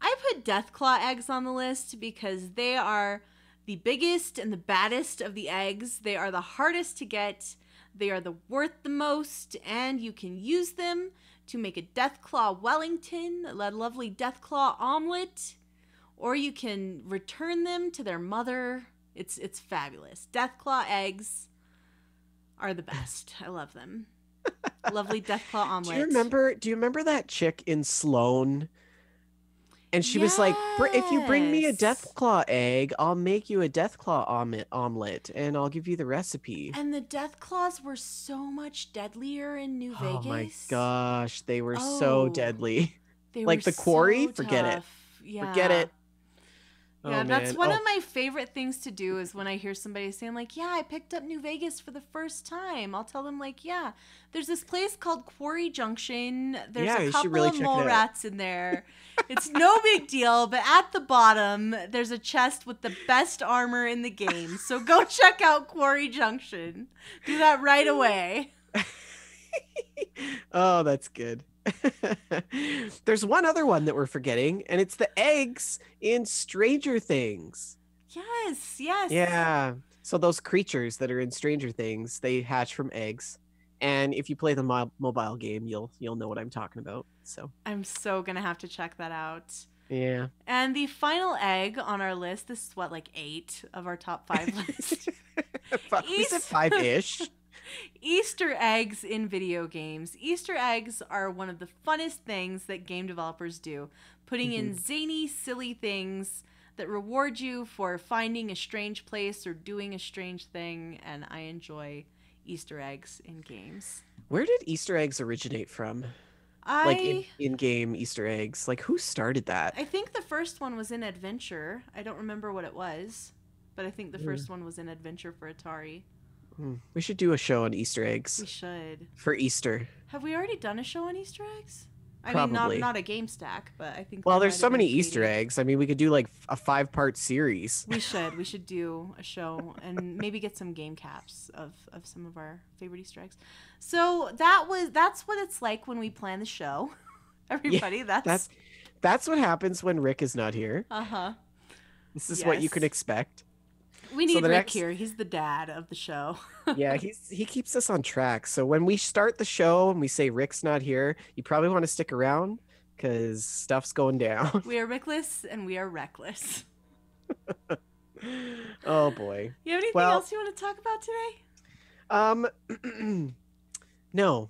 I put Deathclaw eggs on the list because they are the biggest and the baddest of the eggs. They are the hardest to get. They are the worth the most, and you can use them to make a Deathclaw Wellington, a lovely Deathclaw omelet, or you can return them to their mother. It's fabulous. Deathclaw eggs are the best. I love them. Lovely Deathclaw omelet. Do you remember that chick in Sloan? And she was like, if you bring me a Yes. Deathclaw egg, I'll make you a Deathclaw omelet and I'll give you the recipe. And the Deathclaws were so much deadlier in New Vegas. Oh my gosh, they were so Oh, deadly. They Like were the quarry? so Forget it. tough. Yeah. Forget it. Yeah, Oh, that's man. one Oh, of my favorite things to do is when I hear somebody saying like, yeah, I picked up New Vegas for the first time. I'll tell them like, yeah, there's this place called Quarry Junction. There's Yeah, a you should couple really of check it mole out. rats in there. It's no big deal, but at the bottom, there's a chest with the best armor in the game. So go check out Quarry Junction. Do that right away. oh, that's good. There's one other one that we're forgetting, and it's the eggs in Stranger Things. Yes, yes. Yeah. So those creatures that are in Stranger Things, they hatch from eggs. And if you play the mobile game, you'll know what I'm talking about. So I'm so gonna have to check that out. yeah. And the final egg on our list, this is what, like 8 of our top 5 list. We said 5-ish. Easter eggs in video games. Easter eggs are one of the funnest things that game developers do. Putting in zany, silly things that reward you for finding a strange place or doing a strange thing. And I enjoy Easter eggs in games. Where did Easter eggs originate from? Like in-game Easter eggs. Like who started that? I think the first one was in Adventure. I don't remember what it was, but I think the first one was in Adventure for Atari. We should do a show on Easter eggs We should. for Easter. Have we already done a show on Easter eggs? I Probably. mean, not a Gamestack, but I think. Well, there there's might so have many been Easter Katie. eggs. I mean, we could do like a 5-part series. We should do a show and maybe get some game caps of some of our favorite Easter eggs. So that's what it's like when we plan the show. Everybody, that's That's what happens when Rick is not here. uh-huh. This is what you Yes. can expect. We need the Rick next- here. He's the dad of the show. Yeah, he keeps us on track. So when we start the show and we say Rick's not here, you probably want to stick around because stuff's going down. We are Rickless and we are reckless. Oh boy. You have anything Well- else you want to talk about today? No,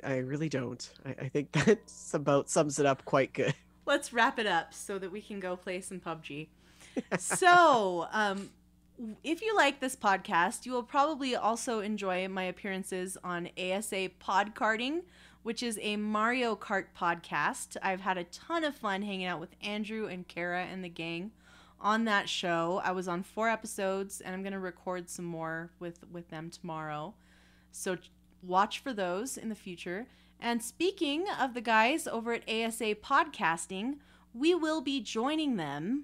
I really don't. I think that's about sums it up quite good. Let's wrap it up so that we can go play some PUBG. So, if you like this podcast, you will probably also enjoy my appearances on ASA Podcarding, which is a Mario Kart podcast. I've had a ton of fun hanging out with Andrew and Kara and the gang on that show. I was on 4 episodes, and I'm going to record some more with them tomorrow. So watch for those in the future. And speaking of the guys over at ASA Podcasting, we will be joining them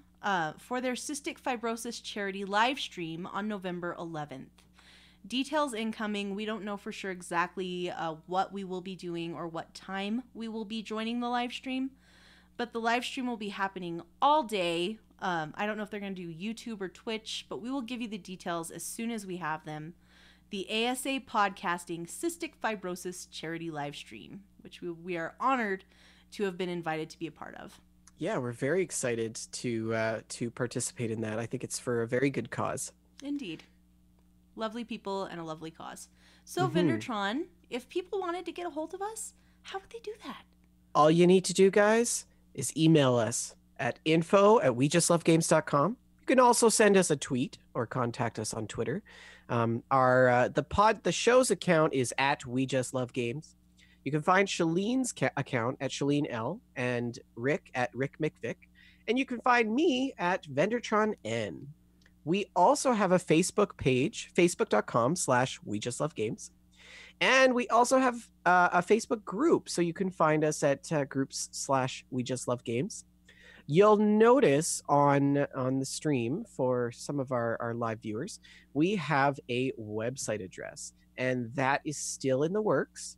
for their cystic fibrosis charity live stream on November 11th. Details incoming. We don't know for sure exactly what we will be doing or what time we will be joining the live stream, but the live stream will be happening all day. I don't know if they're going to do YouTube or Twitch, but we will give you the details as soon as we have them. The ASA Podcasting Cystic Fibrosis Charity live stream, which we are honored to have been invited to be a part of. Yeah, we're very excited to participate in that. I think it's for a very good cause. Indeed. Lovely people and a lovely cause. So, Vendortron, if people wanted to get a hold of us, how would they do that? All you need to do, guys, is email us at info@wejustlovegames.com. You can also send us a tweet or contact us on Twitter. The show's account is at wejustlovegames. You can find Shalene's account at Shaline L and Rick at Rick McVick, and you can find me at Vendortron N. We also have a Facebook page, facebook.com/wejustlovegames. And we also have a Facebook group, so you can find us at groups/wejustlovegames. You'll notice on the stream for some of our live viewers, we have a website address, and that is still in the works,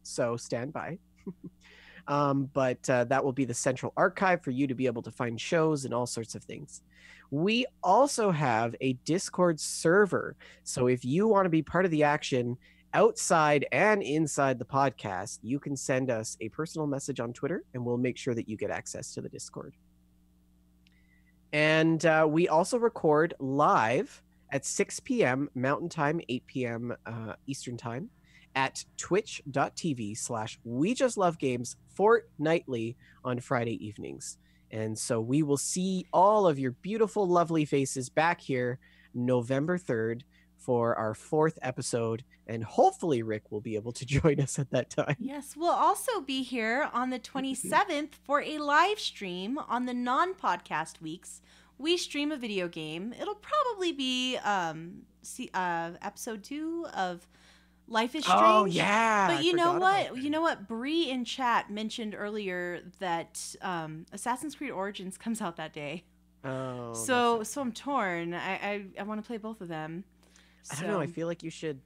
so stand by. But that will be the central archive for you to be able to find shows and all sorts of things. We also have a Discord server, so if you want to be part of the action outside and inside the podcast, you can send us a personal message on Twitter, and we'll make sure that you get access to the Discord. And we also record live at 6 p.m. Mountain Time, 8 p.m. Eastern Time at twitch.tv/wejustlovegames fortnightly on Friday evenings. And so we will see all of your beautiful, lovely faces back here November 3rd for our 4th episode. And hopefully Rick will be able to join us at that time. Yes, we'll also be here on the 27th for a live stream on the non-podcast weeks. We stream a video game. It'll probably be episode 2 of Life is Strange. Oh, yeah. But you know what? You know what? Bree in chat mentioned earlier that Assassin's Creed Origins comes out that day. Oh. So I'm torn. I want to play both of them. I don't know. I feel like you should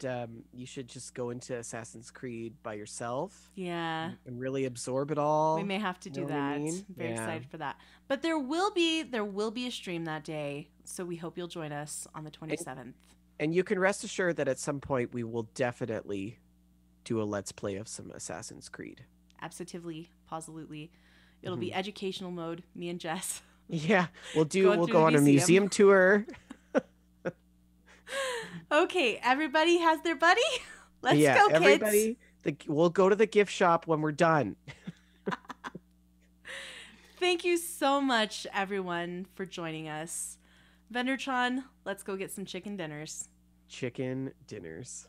just go into Assassin's Creed by yourself. Yeah. And really absorb it all. We may have to do that. I mean? Very excited for that. But there will be a stream that day, so we hope you'll join us on the 27th. And you can rest assured that at some point we will definitely do a Let's Play of some Assassin's Creed. Absolutely, positively. It'll be educational mode, me and Jess. Yeah, we'll go on a museum tour. Okay, everybody has their buddy. Let's go, kids. Everybody, we'll go to the gift shop when we're done. Thank you so much, everyone, for joining us. Vendortron, let's go get some chicken dinners. Chicken dinners.